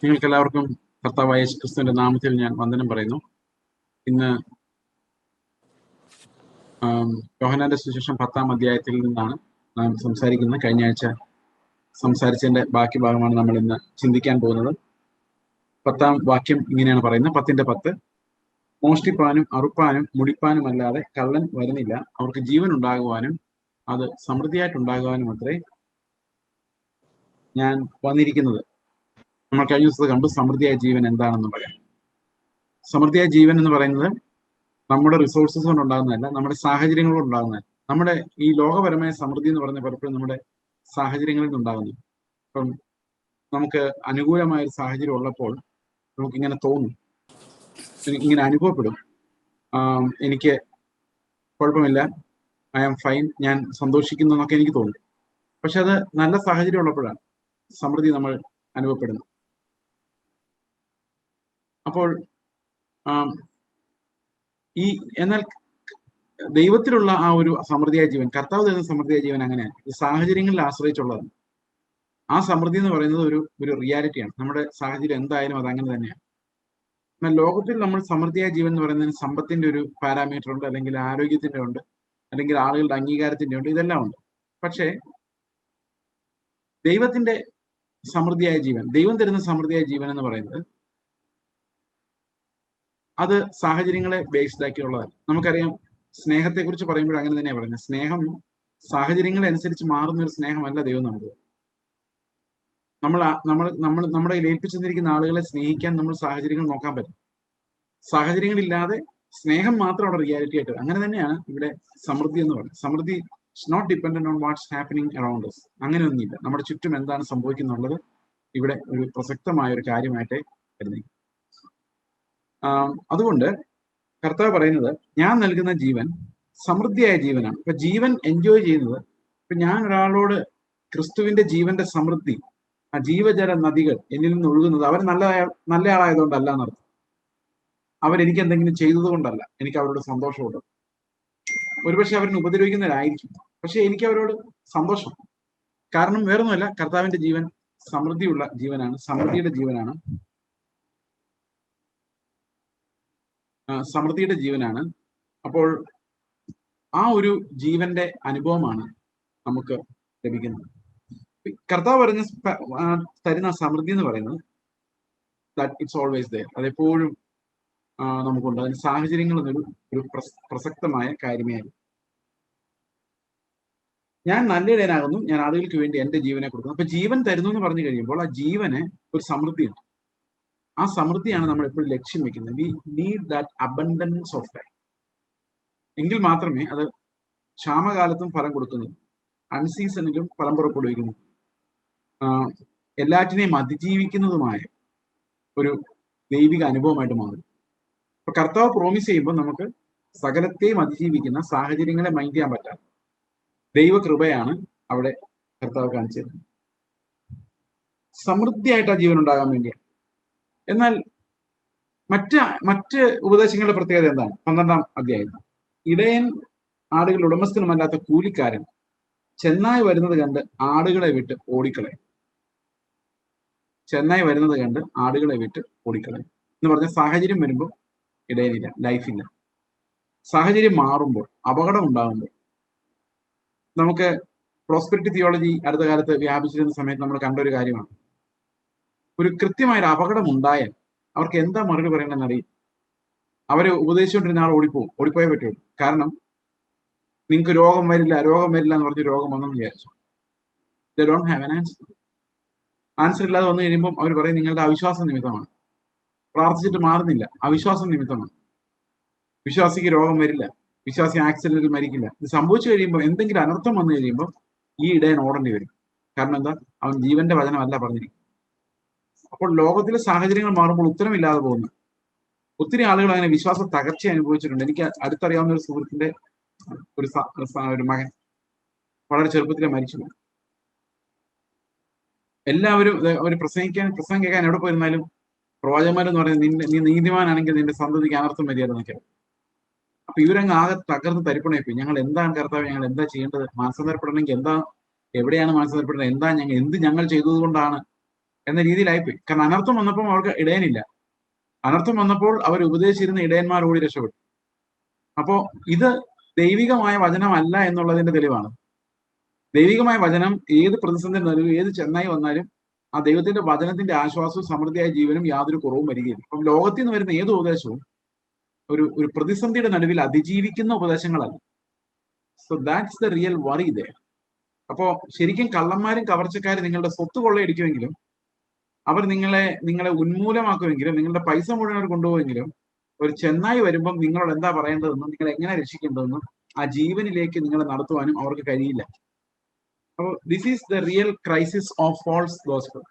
നിങ്ങൾക്കെല്ലാവർക്കും കർത്താവായ യേശുക്രിസ്തുവിന്റെ നാമത്തിൽ ഞാൻ വന്ദനം പറയുന്നു. ഇന്ന് യോഹന്നാന്റെ സുവിശേഷം 10-ാം അധ്യായത്തിൽ നിന്നാണ് നാം സംസാരിക്കുന്നത്. കഴിഞ്ഞ ആഴ്ച സംസാരിച്ചതിന്റെ ബാക്കി ഭാഗമാണ് നമ്മൾ ഇന്ന് ചിന്തിക്കാൻ പോകുന്നത്. 10-ാം വാക്യം ഇങ്ങനെയാണ് പറയുന്നത്, 10-ന്റെ 10: മോഷ്ടിപ്പാനും അറുപ്പാനും മുടിപ്പാനും അല്ലാതെ കള്ളൻ വരുന്നില്ല, അവർക്ക് ജീവൻ ഉണ്ടാകുവാനും അത് സമൃദ്ധിയായിട്ടുണ്ടാകുവാനും അത്രേ ഞാൻ വന്നിരിക്കുന്നത്. നമ്മൾ കഴിഞ്ഞ ദിവസത്തെ കണ്ടു സമൃദ്ധിയായ ജീവൻ എന്താണെന്ന് പറയാം. സമൃദ്ധിയായ ജീവൻ എന്ന് പറയുന്നത് നമ്മുടെ റിസോഴ്സസ് കൊണ്ട് ഉണ്ടാകുന്നതല്ല, നമ്മുടെ സാഹചര്യങ്ങൾ കൊണ്ട് ഉണ്ടാകുന്നതല്ല. നമ്മുടെ ഈ ലോകപരമായ സമൃദ്ധി എന്ന് പറഞ്ഞ പലപ്പോഴും നമ്മുടെ സാഹചര്യങ്ങളിൽ നിന്നുണ്ടാകുന്നു. ഇപ്പം നമുക്ക് അനുകൂലമായ ഒരു സാഹചര്യം ഉള്ളപ്പോൾ നമുക്കിങ്ങനെ തോന്നും, ഇങ്ങനെ അനുഭവപ്പെടും, എനിക്ക് കുഴപ്പമില്ല, ഐ ആം ഫൈൻ, ഞാൻ സന്തോഷിക്കുന്നു എന്നൊക്കെ എനിക്ക് തോന്നും. പക്ഷെ അത് നല്ല സാഹചര്യം ഉള്ളപ്പോഴാണ് സമൃദ്ധി നമ്മൾ അനുഭവപ്പെടുന്നത്. അപ്പോൾ എന്നാൽ ദൈവത്തിലുള്ള ആ ഒരു സമൃദ്ധിയായ ജീവൻ, കർത്താവ് തരുന്ന സമൃദ്ധിയായ ജീവൻ അങ്ങനെയാണ്, ഈ സാഹചര്യങ്ങളിൽ ആശ്രയിച്ചുള്ളതാണ്. ആ സമൃദ്ധി എന്ന് പറയുന്നത് ഒരു റിയാലിറ്റിയാണ്. നമ്മുടെ സാഹചര്യം എന്തായാലും അത് അങ്ങനെ തന്നെയാണ്. എന്നാൽ ലോകത്തിൽ നമ്മൾ സമൃദ്ധിയായ ജീവൻ എന്ന് പറയുന്നതിന് സമ്പത്തിന്റെ ഒരു പാരാമീറ്റർ ഉണ്ട്, അല്ലെങ്കിൽ ആരോഗ്യത്തിന്റെ ഉണ്ട്, അല്ലെങ്കിൽ ആളുകളുടെ അംഗീകാരത്തിന്റെ ഉണ്ട്, ഇതെല്ലാം ഉണ്ട്. പക്ഷേ ദൈവത്തിന്റെ സമൃദ്ധിയായ ജീവൻ, ദൈവം തരുന്ന സമൃദ്ധിയായ ജീവൻ എന്ന് പറയുന്നത് അത് സാഹചര്യങ്ങളെ ബേസ്ഡ് ആക്കിയുള്ളതല്ല. നമുക്കറിയാം, സ്നേഹത്തെക്കുറിച്ച് പറയുമ്പോൾ അങ്ങനെ തന്നെയാണ് പറയുന്നത്. സ്നേഹം സാഹചര്യങ്ങളനുസരിച്ച് മാറുന്ന ഒരു സ്നേഹമല്ല ദൈവം നമുക്ക്. നമ്മുടെ ഏൽപ്പിച്ചിരിക്കുന്ന ആളുകളെ സ്നേഹിക്കാൻ നമ്മൾ സാഹചര്യങ്ങൾ നോക്കാൻ പറ്റും. സാഹചര്യങ്ങളില്ലാതെ സ്നേഹം മാത്രം അവിടെ റിയാലിറ്റി ആയിട്ട്, അങ്ങനെ തന്നെയാണ് ഇവിടെ സമൃദ്ധി എന്ന് പറയുന്നത്. സമൃദ്ധി not dependent on what's happening around us. അങ്ങനെയൊന്നുമില്ല. നമ്മുടെ ചുറ്റും എന്താണ് സംഭവിക്കുന്നുള്ളത് ഇവിടെ ഒരു പ്രസക്തമായ ഒരു കാര്യമായിട്ടേ വരുന്നത്. അതുകൊണ്ട് കർത്താവ് പറയുന്നത്, ഞാൻ നൽകുന്ന ജീവൻ സമൃദ്ധിയായ ജീവനാണ്. ഇപ്പൊ ജീവൻ എൻജോയ് ചെയ്യുന്നത്, ഇപ്പൊ ഞാൻ ഒരാളോട് ക്രിസ്തുവിന്റെ ജീവന്റെ സമൃദ്ധി, ആ ജീവജല നദികൾ എന്നിൽ നിന്ന് ഒഴുകുന്നത് അവർ നല്ല ആളായതുകൊണ്ടല്ല എന്നർത്ഥം. അവരെനിക്ക് എന്തെങ്കിലും ചെയ്തത് കൊണ്ടല്ല എനിക്ക് അവരോട് സന്തോഷമുണ്ട്. ഒരുപക്ഷെ അവരിനെ ഉപദ്രവിക്കുന്നവരായിരിക്കും, പക്ഷെ എനിക്ക് അവരോട് സന്തോഷം. കാരണം വേറൊന്നുമല്ല, കർത്താവിന്റെ ജീവൻ സമൃദ്ധിയുള്ള ജീവനാണ്, സമൃദ്ധിയുടെ ജീവനാണ്, സമൃദ്ധിയുടെ ജീവനാണ്. അപ്പോൾ ആ ഒരു ജീവന്റെ അനുഭവമാണ് നമുക്ക് ലഭിക്കുന്നത്. കർത്താവ് പറഞ്ഞ തരുന്ന സമൃദ്ധി എന്ന് പറയുന്നത് ദാറ്റ് ഇറ്റ്സ് ഓൾവേസ് ദെയർ, അതെപ്പോഴും നമുക്കുണ്ട്. അതിന് സാഹചര്യങ്ങൾ എന്നൊരു പ്രസക്തമായ കാര്യമേ. ഞാൻ നല്ല ഇടയനാകുന്നു, ഞാൻ ആളുകൾക്ക് വേണ്ടി എന്റെ ജീവനെ കൊടുക്കുന്നു. അപ്പൊ ജീവൻ തരുന്നു എന്ന് പറഞ്ഞു കഴിയുമ്പോൾ ആ ജീവന് ഒരു സമൃദ്ധിയുണ്ട്. ആ സമൃദ്ധിയാണ് നമ്മൾ എപ്പോഴും ലക്ഷ്യം വെക്കുന്നത്. We need that abundance of life. എങ്കിൽ മാത്രമേ അത് ക്ഷാമകാലത്തും ഫലം കൊടുക്കുന്നു, അൺസീസണിലും ഫലം പുറപ്പെടുവിക്കുന്നു, എല്ലാറ്റിനെയും അതിജീവിക്കുന്നതുമായ ഒരു ദൈവിക അനുഭവമായിട്ട് മാറും. അപ്പൊ കർത്താവ് പ്രോമിസ് ചെയ്യുമ്പോൾ നമുക്ക് സകലത്തെയും അതിജീവിക്കുന്ന, സാഹചര്യങ്ങളെ മൈൻഡ് ചെയ്യാൻ പറ്റാത്ത ദൈവകൃപയാണ് അവിടെ കർത്താവ് കാണിച്ചത്. സമൃദ്ധിയായിട്ട് ആ ജീവൻ ഉണ്ടാകാൻ വേണ്ടിയാണ്. എന്നാൽ മറ്റ് ഉപദേശങ്ങളുടെ പ്രത്യേകത എന്താണ്? 12-ാം അധ്യായം, ഇടയൻ ആടുകളുടെ ഉടമസ്ഥനുമല്ലാത്ത കൂലിക്കാരൻ ചെന്നായി വരുന്നത് കണ്ട് ആടുകളെ വിട്ട് ഓടിക്കളയും. ചെന്നായി വരുന്നത് കണ്ട് ആടുകളെ വിട്ട് ഓടിക്കളയും എന്ന് പറഞ്ഞ സാഹചര്യം വരുമ്പോൾ ഇടയനില്ല, ലൈഫില്ല. സാഹചര്യം മാറുമ്പോൾ, അപകടം ഉണ്ടാകുമ്പോൾ, നമുക്ക് പ്രോസ്പെരിറ്റി തിയോളജി അടുത്ത കാലത്ത് വ്യാപിച്ചിരുന്ന സമയത്ത് നമ്മൾ കണ്ട ഒരു കാര്യമാണ്. ഒരു കൃത്യമായൊരു അപകടം ഉണ്ടായാൽ അവർക്ക് എന്താ മറുപടി പറയണമെന്ന് അറിയും. അവരെ ഉപദേശിച്ചുകൊണ്ടിരുന്ന ആൾ ഓടിപ്പോയേ പറ്റുള്ളൂ. കാരണം നിങ്ങൾക്ക് രോഗം വരില്ല എന്ന് പറഞ്ഞ് രോഗം വന്നെന്ന് വിചാരിച്ചു. They don't have an answer. Answer ഇല്ലാതെ വന്നു കഴിയുമ്പോൾ അവർ പറയും, നിങ്ങളുടെ അവിശ്വാസം നിമിത്തമാണ്, പ്രാർത്ഥിച്ചിട്ട് മാറുന്നില്ല, അവിശ്വാസം നിമിത്തമാണ്. വിശ്വാസിക്ക് രോഗം വരില്ല, വിശ്വാസി ആക്സിഡന്റിൽ മരിക്കില്ല. ഇത് സംഭവിച്ചു കഴിയുമ്പോൾ, എന്തെങ്കിലും അനർത്ഥം വന്നു കഴിയുമ്പോൾ ഈ ഇടയൻ ഓടേണ്ടി വരും. കാരണം എന്താ? അവൻ ജീവന്റെ വചനമല്ല പറഞ്ഞിരിക്കും. അപ്പോൾ ലോകത്തിലെ സാഹചര്യങ്ങൾ മാറുമ്പോൾ ഉത്തരമില്ലാതെ പോകുന്നു. ഒത്തിരി ആളുകൾ അങ്ങനെ വിശ്വാസ തകർച്ച അനുഭവിച്ചിട്ടുണ്ട്. എനിക്ക് അടുത്തറിയാവുന്ന ഒരു സുഹൃത്തിന്റെ ഒരു മകൻ വളരെ ചെറുപ്പത്തിലെ മരിച്ചു. എല്ലാവരും ഒരു പ്രസംഗം കേൾക്കാൻ എവിടെ പോയിരുന്നാലും പ്രവാചകന്മാരെന്ന് പറയുന്നത്, നീ നീതിമാനാണെങ്കിൽ നിന്റെ സന്തതിക്ക് അനർത്ഥം വരികയെന്നൊക്കെ. അപ്പൊ ഇവരങ്ങ് ആകെ തകർന്ന് തരിപ്പണായിപ്പോയി. ഞങ്ങൾ എന്താണ് കർത്താവ്, ഞങ്ങൾ എന്താ ചെയ്യേണ്ടത്? മാനസാന്തരപ്പെടണമെങ്കിൽ എവിടെയാണ് മാനസാന്തരപ്പെടുന്നത്? ഞങ്ങൾ ചെയ്തത് കൊണ്ടാണ് എന്ന രീതിയിലായിപ്പോയി. കാരണം അനർത്ഥം വന്നപ്പോൾ അവർക്ക് ഇടയനില്ല. അനർത്ഥം വന്നപ്പോൾ അവർ ഉപദേശിച്ചിരുന്ന ഇടയന്മാർ ഓടി രക്ഷപ്പെട്ടു. അപ്പോ ഇത് ദൈവികമായ വചനമല്ല എന്നുള്ളതിന്റെ തെളിവാണ്. ദൈവികമായ വചനം ഏത് പ്രതിസന്ധി നടുവിൽ ഏത് ചെന്നായി വന്നാലും ആ ദൈവത്തിന്റെ വചനത്തിന്റെ ആശ്വാസവും സമൃദ്ധിയായ ജീവനും യാതൊരു കുറവും വരികയില്ല. അപ്പം ലോകത്തിൽ നിന്ന് വരുന്ന ഏത് ഉപദേശവും ഒരു പ്രതിസന്ധിയുടെ നടുവിൽ അതിജീവിക്കുന്ന ഉപദേശങ്ങളല്ല. So that's the real worry ദേ. അപ്പോ ശരിക്കും കള്ളന്മാരും കവർച്ചക്കാരും നിങ്ങളുടെ സ്വത്ത് കൊള്ളയടിക്കുമെങ്കിലും അവർ നിങ്ങളെ ഉന്മൂലമാക്കുമെങ്കിലും നിങ്ങളുടെ പൈസ മുഴുവൻ അവർ കൊണ്ടുപോകുമെങ്കിലും ഒരു ചെന്നായി വരുമ്പം നിങ്ങളോട് എന്താ പറയേണ്ടതെന്നും നിങ്ങൾ എങ്ങനെ രക്ഷിക്കേണ്ടതെന്നും ആ ജീവനിലേക്ക് നിങ്ങളെ നടത്തുവാനും അവർക്ക് കഴിയില്ല. അപ്പോൾ this is the real crisis of false gospel.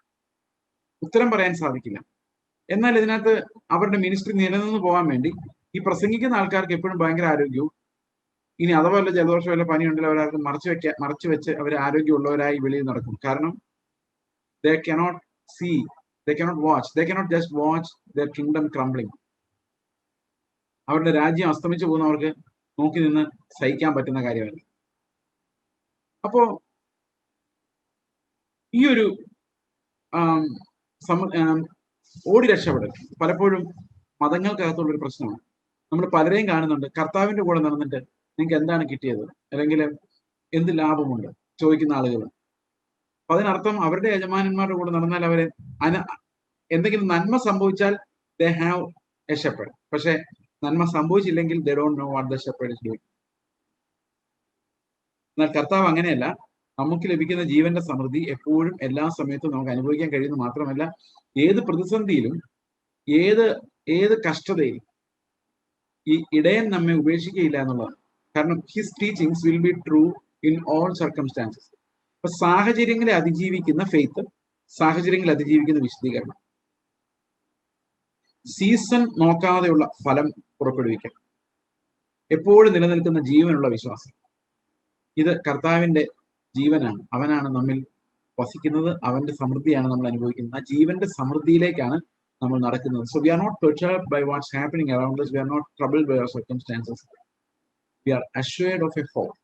ഉത്തരം പറയാൻ സാധിക്കില്ല. എന്നാൽ ഇതിനകത്ത് അവരുടെ മിനിസ്ട്രി നിലനിന്ന് പോകാൻ വേണ്ടി ഈ പ്രസംഗിക്കുന്ന ആൾക്കാർക്ക് എപ്പോഴും ഭയങ്കര ആരോഗ്യവും, ഇനി അഥവാ വല്ല ജലദോഷം വല്ല പനി ഉണ്ടെങ്കിൽ അവർക്ക് മറച്ചു വെച്ച് അവർ ആരോഗ്യമുള്ളവരായി വെളിയിൽ നടക്കും. കാരണം they cannot see, they cannot watch, they cannot just watch their kingdom crumbling. അവരുടെ രാജ്യം അസ്തമിച്ചു പോകുന്നവർക്ക് നോക്കി നിന്ന് സഹിക്കാൻ പറ്റുന്ന കാര്യമല്ല. അപ്പോ ഈ ഒരു ഓടി രക്ഷപ്പെടൽ പലപ്പോഴും മതങ്ങൾക്കകത്തുള്ള ഒരു പ്രശ്നമാണ്. നമ്മൾ പലരെയും കാണുന്നുണ്ട്, കർത്താവിന്റെ കൂടെ നടന്നിട്ട് നിങ്ങൾക്ക് എന്താണ് കിട്ടിയത്, അല്ലെങ്കിൽ എന്ത് ലാഭമുണ്ട് ചോദിക്കുന്ന ആളുകൾ. അപ്പൊ അതിനർത്ഥം അവരുടെ യജമാനന്മാരുടെ കൂടെ നടന്നാൽ അവരെ എന്തെങ്കിലും നന്മ സംഭവിച്ചാൽ ദേ ഹാവ് എ ഷെപ്പേർഡ്. പക്ഷെ നന്മ സംഭവിച്ചില്ലെങ്കിൽ they don't know what the shepherd is doing. എന്നാൽ കർത്താവ് അങ്ങനെയല്ല. നമുക്ക് ലഭിക്കുന്ന ജീവന്റെ സമൃദ്ധി എപ്പോഴും എല്ലാ സമയത്തും നമുക്ക് അനുഭവിക്കാൻ കഴിയുന്നത് മാത്രമല്ല, ഏത് പ്രതിസന്ധിയിലും ഏത് കഷ്ടതയിലും ഈ ഇടയൻ നമ്മെ ഉപേക്ഷിക്കുകയില്ല എന്നുള്ളതാണ്. കാരണം his teachings will be true in all circumstances. അപ്പൊ സാഹചര്യങ്ങളെ അതിജീവിക്കുന്ന ഫെയ്ത്ത്, സാഹചര്യങ്ങളെ അതിജീവിക്കുന്ന വിശദീകരണം, സീസൺ നോക്കാതെയുള്ള ഫലം പുറപ്പെടുവിക്കൽ, എപ്പോഴും നിലനിൽക്കുന്ന ജീവനുള്ള വിശ്വാസം. ഇത് കർത്താവിന്റെ ജീവനാണ്. അവനാണ് നമ്മിൽ വസിക്കുന്നത്. അവന്റെ സമൃദ്ധിയാണ് നമ്മൾ അനുഭവിക്കുന്നത്. ആ ജീവന്റെ സമൃദ്ധിയിലേക്കാണ് നമ്മൾ നടക്കുന്നത്. So we are not perturbed by what's happening around us. We are not troubled by our circumstances. We are assured of a hope.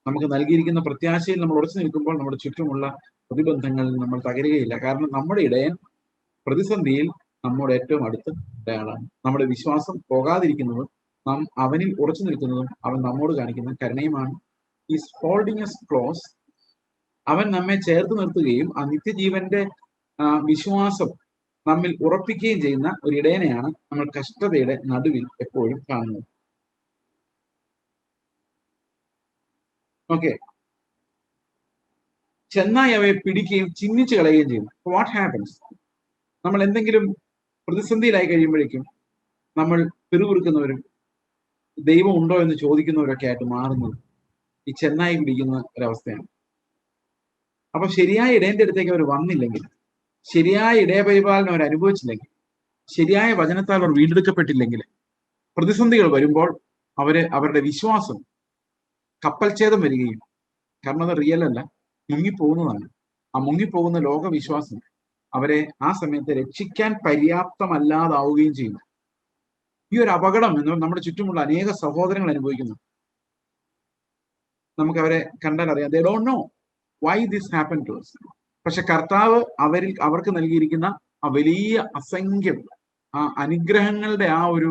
നമുക്ക് നൽകിയിരിക്കുന്ന പ്രത്യാശയിൽ നമ്മൾ ഉറച്ചു നിൽക്കുമ്പോൾ നമ്മുടെ ചുറ്റുമുള്ള പ്രതിബന്ധങ്ങളിൽ നമ്മൾ തകരുകയില്ല. കാരണം നമ്മുടെ ഇടയൻ പ്രതിസന്ധിയിൽ നമ്മുടെ ഏറ്റവും അടുത്ത് ഒരാളാണ്. നമ്മുടെ വിശ്വാസം പോകാതിരിക്കുന്നതും നാം അവനിൽ ഉറച്ചു നിൽക്കുന്നതും അവൻ നമ്മോട് കാണിക്കുന്ന കരുണയുമാണ്. Is holding us close. അവൻ നമ്മെ ചേർത്ത് നിർത്തുകയും ആ നിത്യജീവന്റെ വിശ്വാസം നമ്മിൽ ഉറപ്പിക്കുകയും ചെയ്യുന്ന ഒരു ഇടയനെയാണ് നമ്മൾ കഷ്ടതയുടെ നടുവിൽ എപ്പോഴും കാണുന്നത്. ഓക്കെ, ചെന്നായി അവയെ പിടിക്കുകയും ചിഹ്നിച്ചു കളയുകയും ചെയ്യുന്നു. What happens? നമ്മൾ എന്തെങ്കിലും പ്രതിസന്ധിയിലായി കഴിയുമ്പോഴേക്കും നമ്മൾ പിറുപിറുക്കുന്നവരും ദൈവം ഉണ്ടോ എന്ന് ചോദിക്കുന്നവരൊക്കെ ആയിട്ട് മാറുന്നത് ഈ ചെന്നായി പിടിക്കുന്ന ഒരവസ്ഥയാണ്. അപ്പൊ ശരിയായ ഇടയന്റെ അടുത്തേക്ക് അവർ വന്നില്ലെങ്കിൽ, ശരിയായ ഇടയപരിപാലനം അവർ അനുഭവിച്ചില്ലെങ്കിൽ, ശരിയായ വചനത്താൽ അവർ വീണ്ടെടുക്കപ്പെട്ടില്ലെങ്കിൽ, പ്രതിസന്ധികൾ വരുമ്പോൾ അവരുടെ വിശ്വാസം കപ്പൽ ഛേദം വരികയും, കാരണം അത് റിയൽ അല്ല, മുങ്ങിപ്പോകുന്നതാണ്. ആ മുങ്ങിപ്പോകുന്ന ലോകവിശ്വാസം അവരെ ആ സമയത്ത് രക്ഷിക്കാൻ പര്യാപ്തമല്ലാതാവുകയും ചെയ്യുന്നു. ഈ ഒരു അപകടം എന്ന് നമ്മുടെ ചുറ്റുമുള്ള അനേക സഹോദരങ്ങൾ അനുഭവിക്കുന്നു. നമുക്ക് അവരെ കണ്ടാൽ അറിയാം, they don't know why this happened to us. പക്ഷെ കർത്താവ് അവർക്ക് നൽകിയിരിക്കുന്ന ആ വലിയ അസംഖ്യം ആ അനുഗ്രഹങ്ങളുടെ ആ ഒരു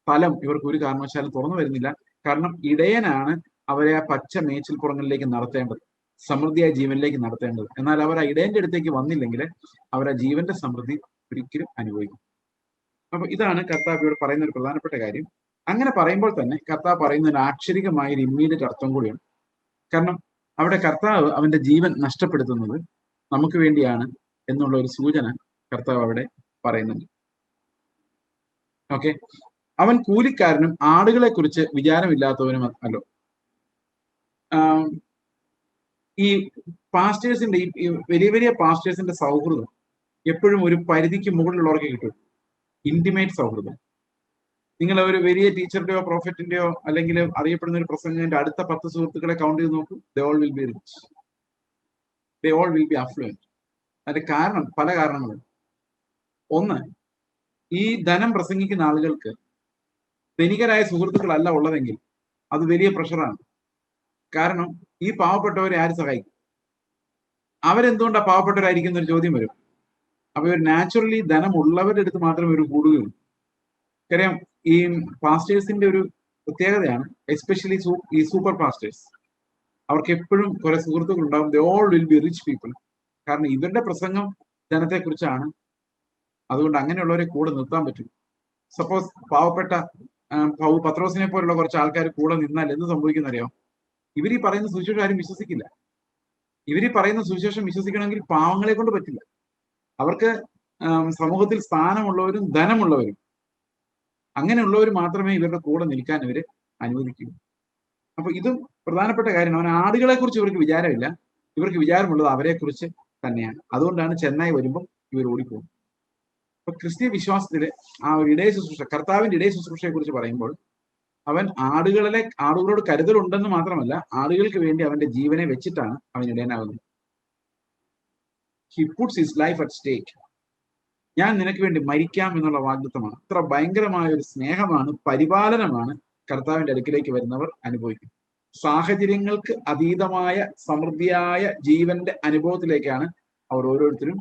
തലം ഇവർക്ക് ഒരു കാരണവശാലും തുറന്നു വരുന്നില്ല. കാരണം ഇടയനാണ് അവരെ ആ പച്ച മേച്ചിൽപ്പുറങ്ങളിലേക്ക് നടത്തേണ്ടത്, സമൃദ്ധിയായ ജീവനിലേക്ക് നടത്തേണ്ടത്. എന്നാൽ അവർ ആ ഇടയന്റെ അടുത്തേക്ക് വന്നില്ലെങ്കിൽ അവർ ആ ജീവന്റെ സമൃദ്ധി ഒരിക്കലും അനുഭവിക്കും. അപ്പൊ ഇതാണ് കർത്താവ് ഇവിടെ പറയുന്ന ഒരു പ്രധാനപ്പെട്ട കാര്യം. അങ്ങനെ പറയുമ്പോൾ തന്നെ കർത്താവ് പറയുന്ന ഒരു ആക്ഷരികമായ ഒരു ഇമ്മീഡിയറ്റ് അർത്ഥം കൂടിയാണ്. കാരണം അവിടെ കർത്താവ് അവന്റെ ജീവൻ നഷ്ടപ്പെടുത്തുന്നത് നമുക്ക് വേണ്ടിയാണ് എന്നുള്ള ഒരു സൂചന കർത്താവ് അവിടെ പറയുന്നുണ്ട്. ഓക്കെ, അവൻ കൂലിക്കാരനും ആടുകളെ കുറിച്ച് വിചാരമില്ലാത്തവനും അല്ലോ. ഈ പാസ്റ്റേഴ്സിന്റെ ഈ വലിയ വലിയ പാസ്റ്റേഴ്സിന്റെ സൗഹൃദം എപ്പോഴും ഒരു പരിധിക്ക് മുകളിലുള്ളവർക്ക് കിട്ടും. ഇന്റിമേറ്റ് സൗഹൃദം. നിങ്ങൾ ഒരു വലിയ ടീച്ചറിന്റെയോ പ്രോഫറ്റിന്റെയോ അല്ലെങ്കിൽ അറിയപ്പെടുന്ന ഒരു പ്രസംഗത്തിന്റെ അടുത്ത 10 സുഹൃത്തുക്കളെ കൗണ്ട് ചെയ്ത് നോക്കൂ. They all will be rich, they all will be affluent. അതിന്റെ കാരണം പല കാരണങ്ങളും. ഒന്ന്, ഈ ധനം പ്രസംഗിക്കുന്ന ആളുകൾക്ക് ധനികരായ സുഹൃത്തുക്കളല്ല ഉള്ളതെങ്കിൽ അത് വലിയ പ്രഷറാണ്. കാരണം ഈ പാവപ്പെട്ടവരെ ആര് സഹായിക്കും? അവരെന്തുകൊണ്ടാണ് പാവപ്പെട്ടവരായിരിക്കുന്ന ഒരു ചോദ്യം വരും. അപ്പൊ ഇവർ നാച്ചുറലി ധനമുള്ളവരുടെ അടുത്ത് മാത്രമേ ഒരു കൂടുകയുള്ളൂ. കാര്യം ഈ പാസ്റ്റേഴ്സിന്റെ ഒരു പ്രത്യേകതയാണ്, എസ്പെഷ്യലി ഈ സൂപ്പർ പാസ്റ്റേഴ്സ്, അവർക്ക് എപ്പോഴും കുറെ സുഹൃത്തുക്കൾ ഉണ്ടാവും. ദേ all will be rich people. കാരണം ഇവരുടെ പ്രസംഗം ജനത്തെ കുറിച്ചാണ്. അതുകൊണ്ട് അങ്ങനെയുള്ളവരെ കൂടെ നിർത്താൻ പറ്റും. സപ്പോസ് പാവപ്പെട്ട പത്രോസിനെ പോലുള്ള കുറച്ച് ആൾക്കാർ കൂടെ നിന്നാൽ എന്ത് സംഭവിക്കുന്നറിയോ? ഇവർ ഈ പറയുന്ന സുവിശേഷം ആരും വിശ്വസിക്കില്ല. ഇവർ ഈ പറയുന്ന സുവിശേഷം വിശ്വസിക്കണമെങ്കിൽ പാവങ്ങളെ കൊണ്ട് പറ്റില്ല. അവർക്ക് സമൂഹത്തിൽ സ്ഥാനമുള്ളവരും ധനമുള്ളവരും അങ്ങനെയുള്ളവർ മാത്രമേ ഇവരുടെ കൂടെ നിൽക്കാൻ ഇവര് അനുവദിക്കൂ. അപ്പൊ ഇതും പ്രധാനപ്പെട്ട കാര്യമാണ്. അവൻ ആടുകളെ കുറിച്ച് ഇവർക്ക് വിചാരമില്ല, ഇവർക്ക് വിചാരമുള്ളത് അവരെ കുറിച്ച് തന്നെയാണ്. അതുകൊണ്ടാണ് ചെന്നൈ വരുമ്പോൾ ഇവർ ഓടിപ്പോകും. അപ്പൊ ക്രിസ്തീയ വിശ്വാസത്തില് ആ ഒരു ഇടയ ശുശ്രൂഷ, കർത്താവിന്റെ ഇടയ ശുശ്രൂഷയെ കുറിച്ച് പറയുമ്പോൾ അവൻ ആടുകളോട് കരുതലുണ്ടെന്ന് മാത്രമല്ല, ആടുകൾക്ക് വേണ്ടി അവന്റെ ജീവനെ വെച്ചിട്ടാണ് അവൻ ഇടയനാകുന്നത്. He puts his life at stake. ഞാൻ നിനക്ക് വേണ്ടി മരിക്കാം എന്നുള്ള വാഗ്ദത്തമാണ്. അത്ര ഭയങ്കരമായ ഒരു സ്നേഹമാണ്, പരിപാലനമാണ് കർത്താവിന്റെ അടുക്കിലേക്ക് വരുന്നവർ അനുഭവിക്കുന്നത്. സാഹചര്യങ്ങൾക്ക് അതീതമായ സമൃദ്ധിയായ ജീവന്റെ അനുഭവത്തിലേക്കാണ് അവർ ഓരോരുത്തരും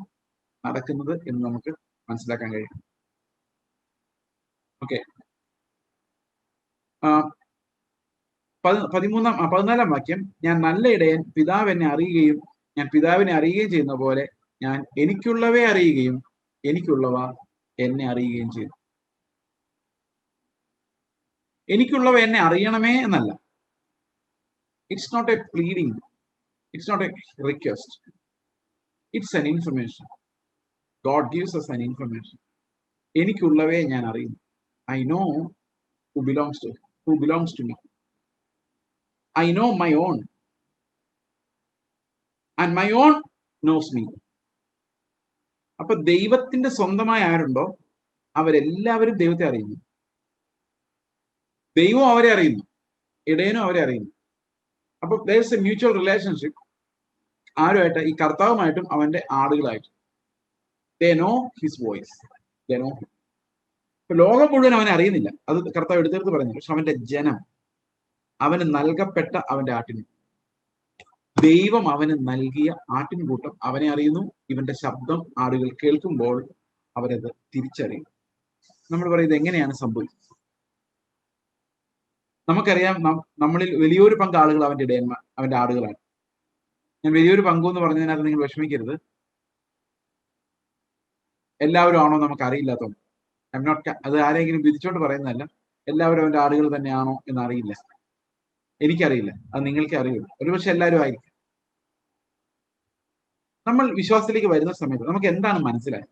നടക്കുന്നത് എന്ന് നമുക്ക് മനസ്സിലാക്കാൻ കഴിയും. ഓക്കെ, 14 വാക്യം, ഞാൻ നല്ല ഇടയൻ, പിതാവ് എന്നെ അറിയുകയും ഞാൻ പിതാവിനെ അറിയുകയും ചെയ്യുന്ന പോലെ ഞാൻ എനിക്കുള്ളവയെ അറിയുകയും എനിക്കുള്ളവ എന്നെ അറിയുകയും ചെയ്തു. എനിക്കുള്ളവ എന്നെ അറിയണമേ എന്നല്ല. It's not a pleading, it's not a request, it's an information. God gives us an information. എനിക്കുള്ളവയെ ഞാൻ അറിയുന്നു. I know who belongs to me. I know my own and my own knows me. അപ്പൊ ദൈവത്തിന്റെ സ്വന്തമായ ആരുണ്ടോ അവരെല്ലാവരും ദൈവത്തെ അറിയുന്നു. ദൈവം അവരെ അറിയുന്നു, ഇടയനും അവരെ അറിയുന്നു. അപ്പൊ there is a mutual relationship ആരുമായിട്ട്? ഈ കർത്താവുമായിട്ടും അവന്റെ ആടുകളായിട്ടും. They know his voice. They know him. ഇപ്പൊ ലോകം മുഴുവൻ അവനെ അറിയുന്നില്ല, അത് കർത്താവ് എടുത്തെടുത്ത് പറയുന്നു. പക്ഷെ അവന്റെ ജനം, അവന് നൽകപ്പെട്ട അവന്റെ ആട്ടിൻ, ദൈവം അവന് നൽകിയ ആട്ടിൻകൂട്ടം അവനെ അറിയുന്നു. ഇവന്റെ ശബ്ദം ആടുകൾ കേൾക്കുമ്പോൾ അവരത് തിരിച്ചറിയും. നമ്മൾ പറയുന്നത് എങ്ങനെയാണ് സംഭവിക്കുന്നത്? നമുക്കറിയാം, നമ്മളിൽ വലിയൊരു പങ്ക് ആളുകൾ അവന്റെ ഇടയന്മാർ, അവന്റെ ആടുകളാണ്. ഞാൻ വലിയൊരു പങ്കെന്ന് പറഞ്ഞതിനകത്ത് നിങ്ങൾ വിഷമിക്കരുത്. എല്ലാവരും ആണോ നമുക്ക് അറിയില്ലാത്തതുകൊണ്ട്, അത് ആരെങ്കിലും വിധിച്ചോണ്ട് പറയുന്നതല്ല. എല്ലാവരും അവന്റെ ആടുകൾ തന്നെയാണോ എന്ന് അറിയില്ല, എനിക്കറിയില്ല, അത് നിങ്ങൾക്കേ അറിയുള്ളൂ. ഒരുപക്ഷെ എല്ലാവരും ആയിരിക്കും. നമ്മൾ വിശ്വാസത്തിലേക്ക് വരുന്ന സമയത്ത് നമുക്ക് എന്താണ് മനസ്സിലായത്?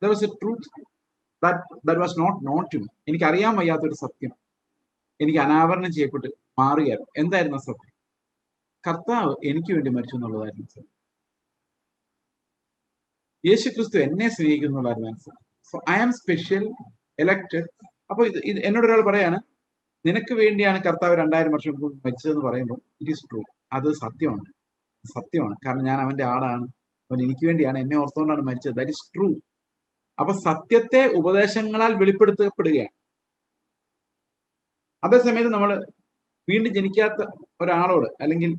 There was a truth that was not known to me. എനിക്ക് അറിയാൻ വയ്യാത്തൊരു സത്യം എനിക്ക് അനാവരണം ചെയ്യപ്പെട്ട് മാറുകയായിരുന്നു. എന്തായിരുന്നു സത്യം? കർത്താവ് എനിക്ക് വേണ്ടി മരിച്ചു എന്നുള്ളതായിരുന്നു സത്യം. യേശു ക്രിസ്തു എന്നെ സ്നേഹിക്കുന്നുള്ളതായിരുന്നു സത്യം. So I am special, elected. അപ്പൊ ഇത് എന്നോട് ഒരാൾ പറയാണ്, നിനക്ക് വേണ്ടിയാണ് കർത്താവ് 2000 വർഷം മുമ്പ് മരിച്ചതെന്ന് പറയുമ്പോൾ ഇറ്റ് ഈസ് ട്രൂ. അത് സത്യമാണ്, സത്യമാണ്. കാരണം ഞാൻ അവന്റെ ആളാണ്, അവൻ എനിക്ക് വേണ്ടിയാണ്, എന്നെ ഓർത്തുകൊണ്ടാണ് മരിച്ചത്. That is true. അപ്പൊ സത്യത്തെ ഉപദേശങ്ങളാൽ വെളിപ്പെടുത്തപ്പെടുകയാണ്. അതേസമയത്ത് നമ്മൾ വീണ്ടും ജനിക്കാത്ത ഒരാളോട്, അല്ലെങ്കിൽ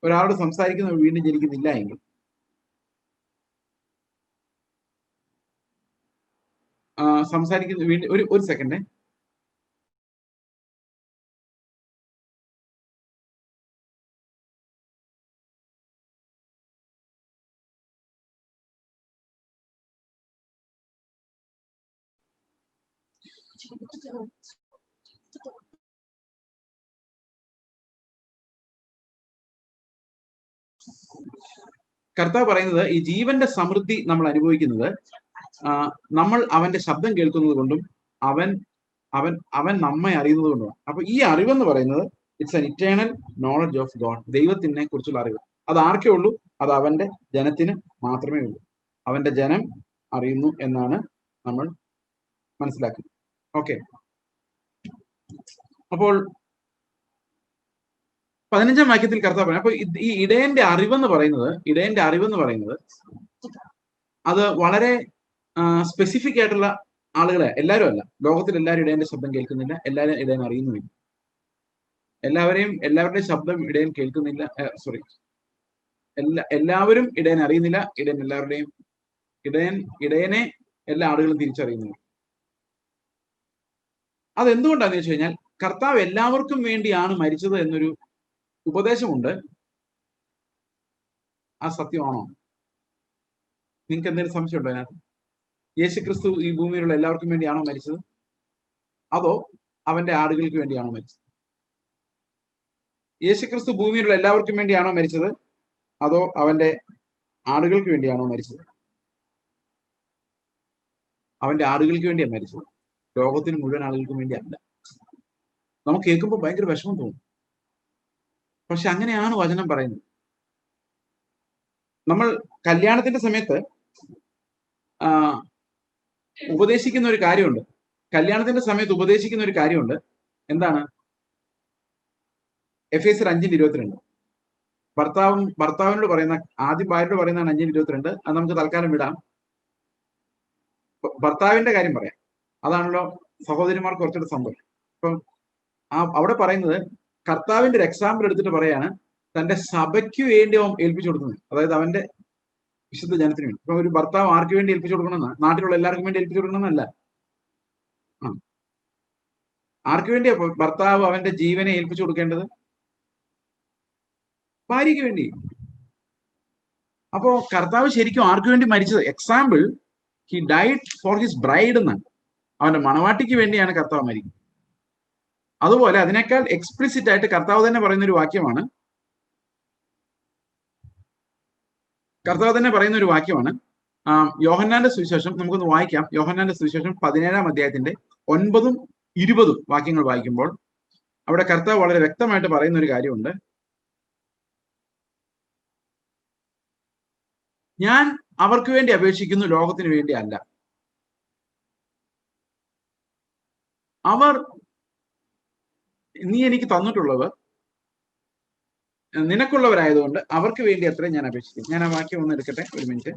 ഒരാളോട് സംസാരിക്കുന്ന വീണ്ടും ജനിക്കുന്നില്ല എങ്കിൽ, സംസാരിക്കുന്ന വീണ്ടും ഒരു സെക്കൻഡ്, കർത്താവ് പറയുന്നത് ഈ ജീവന്റെ സമൃദ്ധി നമ്മൾ അനുഭവിക്കുന്നത് നമ്മൾ അവന്റെ ശബ്ദം കേൾക്കുന്നത് കൊണ്ടും അവൻ അവൻ അവൻ നമ്മെ അറിയുന്നത് കൊണ്ടുമാണ്. അപ്പൊ ഈ അറിവെന്ന് പറയുന്നത് it's an eternal knowledge of God. ദൈവത്തിനെ കുറിച്ചുള്ള അറിവ്. അത് ആർക്കേ ഉള്ളൂ? അത് അവന്റെ ജനത്തിന് മാത്രമേ ഉള്ളൂ. അവന്റെ ജനം അറിയുന്നു എന്നാണ് നമ്മൾ മനസ്സിലാക്കുന്നത്. ഓക്കെ, അപ്പോൾ 15-ാം വാക്യത്തിൽ കർത്താവ് പറഞ്ഞു. അപ്പൊ ഈ ഇടയന്റെ അറിവെന്ന് പറയുന്നത് അത് വളരെ സ്പെസിഫിക് ആയിട്ടുള്ള ആളുകളെ, എല്ലാവരും അല്ല. ലോകത്തിൽ എല്ലാവരും ഇടയന്റെ ശബ്ദം കേൾക്കുന്നില്ല, എല്ലാവരും ഇടയൻ അറിയുന്നുമില്ല. എല്ലാവരുടെയും ശബ്ദം ഇടയൻ കേൾക്കുന്നില്ല. എല്ലാവരും ഇടയൻ അറിയുന്നില്ല, ഇടയൻ എല്ലാവരുടെയും ഇടയനെ എല്ലാ ആടുകളും തിരിച്ചറിയുന്നു. അതെന്തുകൊണ്ടാന്ന് വെച്ച് കഴിഞ്ഞാൽ കർത്താവ് എല്ലാവർക്കും വേണ്ടിയാണ് മരിച്ചത് എന്നൊരു ഉപദേശമുണ്ട്. ആ സത്യമാണോ? നിങ്ങൾക്ക് എന്തെങ്കിലും സംശയമുണ്ടോ അതിനകത്ത്? യേശുക്രിസ്തു ഈ ഭൂമിയിലുള്ള എല്ലാവർക്കും വേണ്ടിയാണോ മരിച്ചത്, അതോ അവന്റെ ആടുകൾക്ക് വേണ്ടിയാണോ മരിച്ചത്? യേശുക്രിസ്തു ഭൂമിയിലുള്ള എല്ലാവർക്കും വേണ്ടിയാണോ മരിച്ചത്, അതോ അവന്റെ ആടുകൾക്ക് വേണ്ടിയാണോ മരിച്ചത്? അവന്റെ ആടുകൾക്ക് വേണ്ടിയാണ് മരിച്ചത്, ലോകത്തിന് മുഴുവൻ ആളുകൾക്കും വേണ്ടിയല്ല. നമുക്ക് കേൾക്കുമ്പോൾ ഭയങ്കര വിഷമം തോന്നും, പക്ഷെ അങ്ങനെയാണ് വചനം പറയുന്നത്. നമ്മൾ കല്യാണത്തിന്റെ സമയത്ത് ഉപദേശിക്കുന്ന ഒരു കാര്യമുണ്ട്. കല്യാണത്തിന്റെ സമയത്ത് ഉപദേശിക്കുന്ന ഒരു കാര്യമുണ്ട്. എന്താണ്? എഫേസ്യർ 5:22. ഭർത്താവിനോട് പറയുന്ന, ആദ്യം ഭാര്യയോട് പറയുന്നതാണ് 5:22. അത് നമുക്ക് തൽക്കാലം വിടാം. ഭർത്താവിന്റെ കാര്യം പറയാം. അതാണല്ലോ സഹോദരിമാർക്ക് കുറച്ചുകൂടെ സന്തോഷം. ഇപ്പം അവിടെ പറയുന്നത് കർത്താവിന്റെ ഒരു എക്സാമ്പിൾ എടുത്തിട്ട് പറയാണ്, തന്റെ സഭയ്ക്ക് വേണ്ടി അവൻ ഏൽപ്പിച്ചു കൊടുക്കുന്നത്. അതായത് അവന്റെ വിശുദ്ധ ജനത്തിന് വേണ്ടി. ഇപ്പൊ ഒരു ഭർത്താവ് ആർക്ക് വേണ്ടി ഏൽപ്പിച്ചു കൊടുക്കണമെന്ന്? നാട്ടിലുള്ള എല്ലാവർക്കും വേണ്ടി ഏൽപ്പിച്ചു കൊടുക്കണമെന്നല്ല. ആർക്ക് വേണ്ടിയാ ഭർത്താവ് അവന്റെ ജീവനെ ഏൽപ്പിച്ചു കൊടുക്കേണ്ടത്? ഭാര്യയ്ക്ക് വേണ്ടി. അപ്പോ കർത്താവ് ശരിക്കും ആർക്ക് വേണ്ടി മരിച്ചത്? Example, he died for his bride എന്നാണ്. അവന്റെ മണവാട്ടിക്ക് വേണ്ടിയാണ് കർത്താവ് മരിക്കുന്നത്. അതുപോലെ അതിനേക്കാൾ എക്സ്പ്ലിസിറ്റ് ആയിട്ട് കർത്താവ് തന്നെ പറയുന്ന ഒരു വാക്യമാണ്, യോഹന്നാന്റെ സുവിശേഷം. നമുക്കൊന്ന് വായിക്കാം. യോഹന്നാന്റെ സുവിശേഷം 17-ാം അധ്യായത്തിന്റെ 9-ഉം 20-ഉം വാക്യങ്ങൾ വായിക്കുമ്പോൾ അവിടെ കർത്താവ് വളരെ വ്യക്തമായിട്ട് പറയുന്ന ഒരു കാര്യമുണ്ട്. ഞാൻ അവർക്ക് വേണ്ടി അപേക്ഷിക്കുന്നു, ലോകത്തിന് വേണ്ടി അല്ല. നീ എനിക്ക് തന്നിട്ടുള്ളവർ നിനക്കുള്ളവരായതുകൊണ്ട് അവർക്ക് വേണ്ടി അത്രയും ഞാൻ അപേക്ഷിക്കും. ഞാൻ ആ വാക്യം ഒന്ന് എടുക്കട്ടെ, ഒരു മിനിറ്റ്.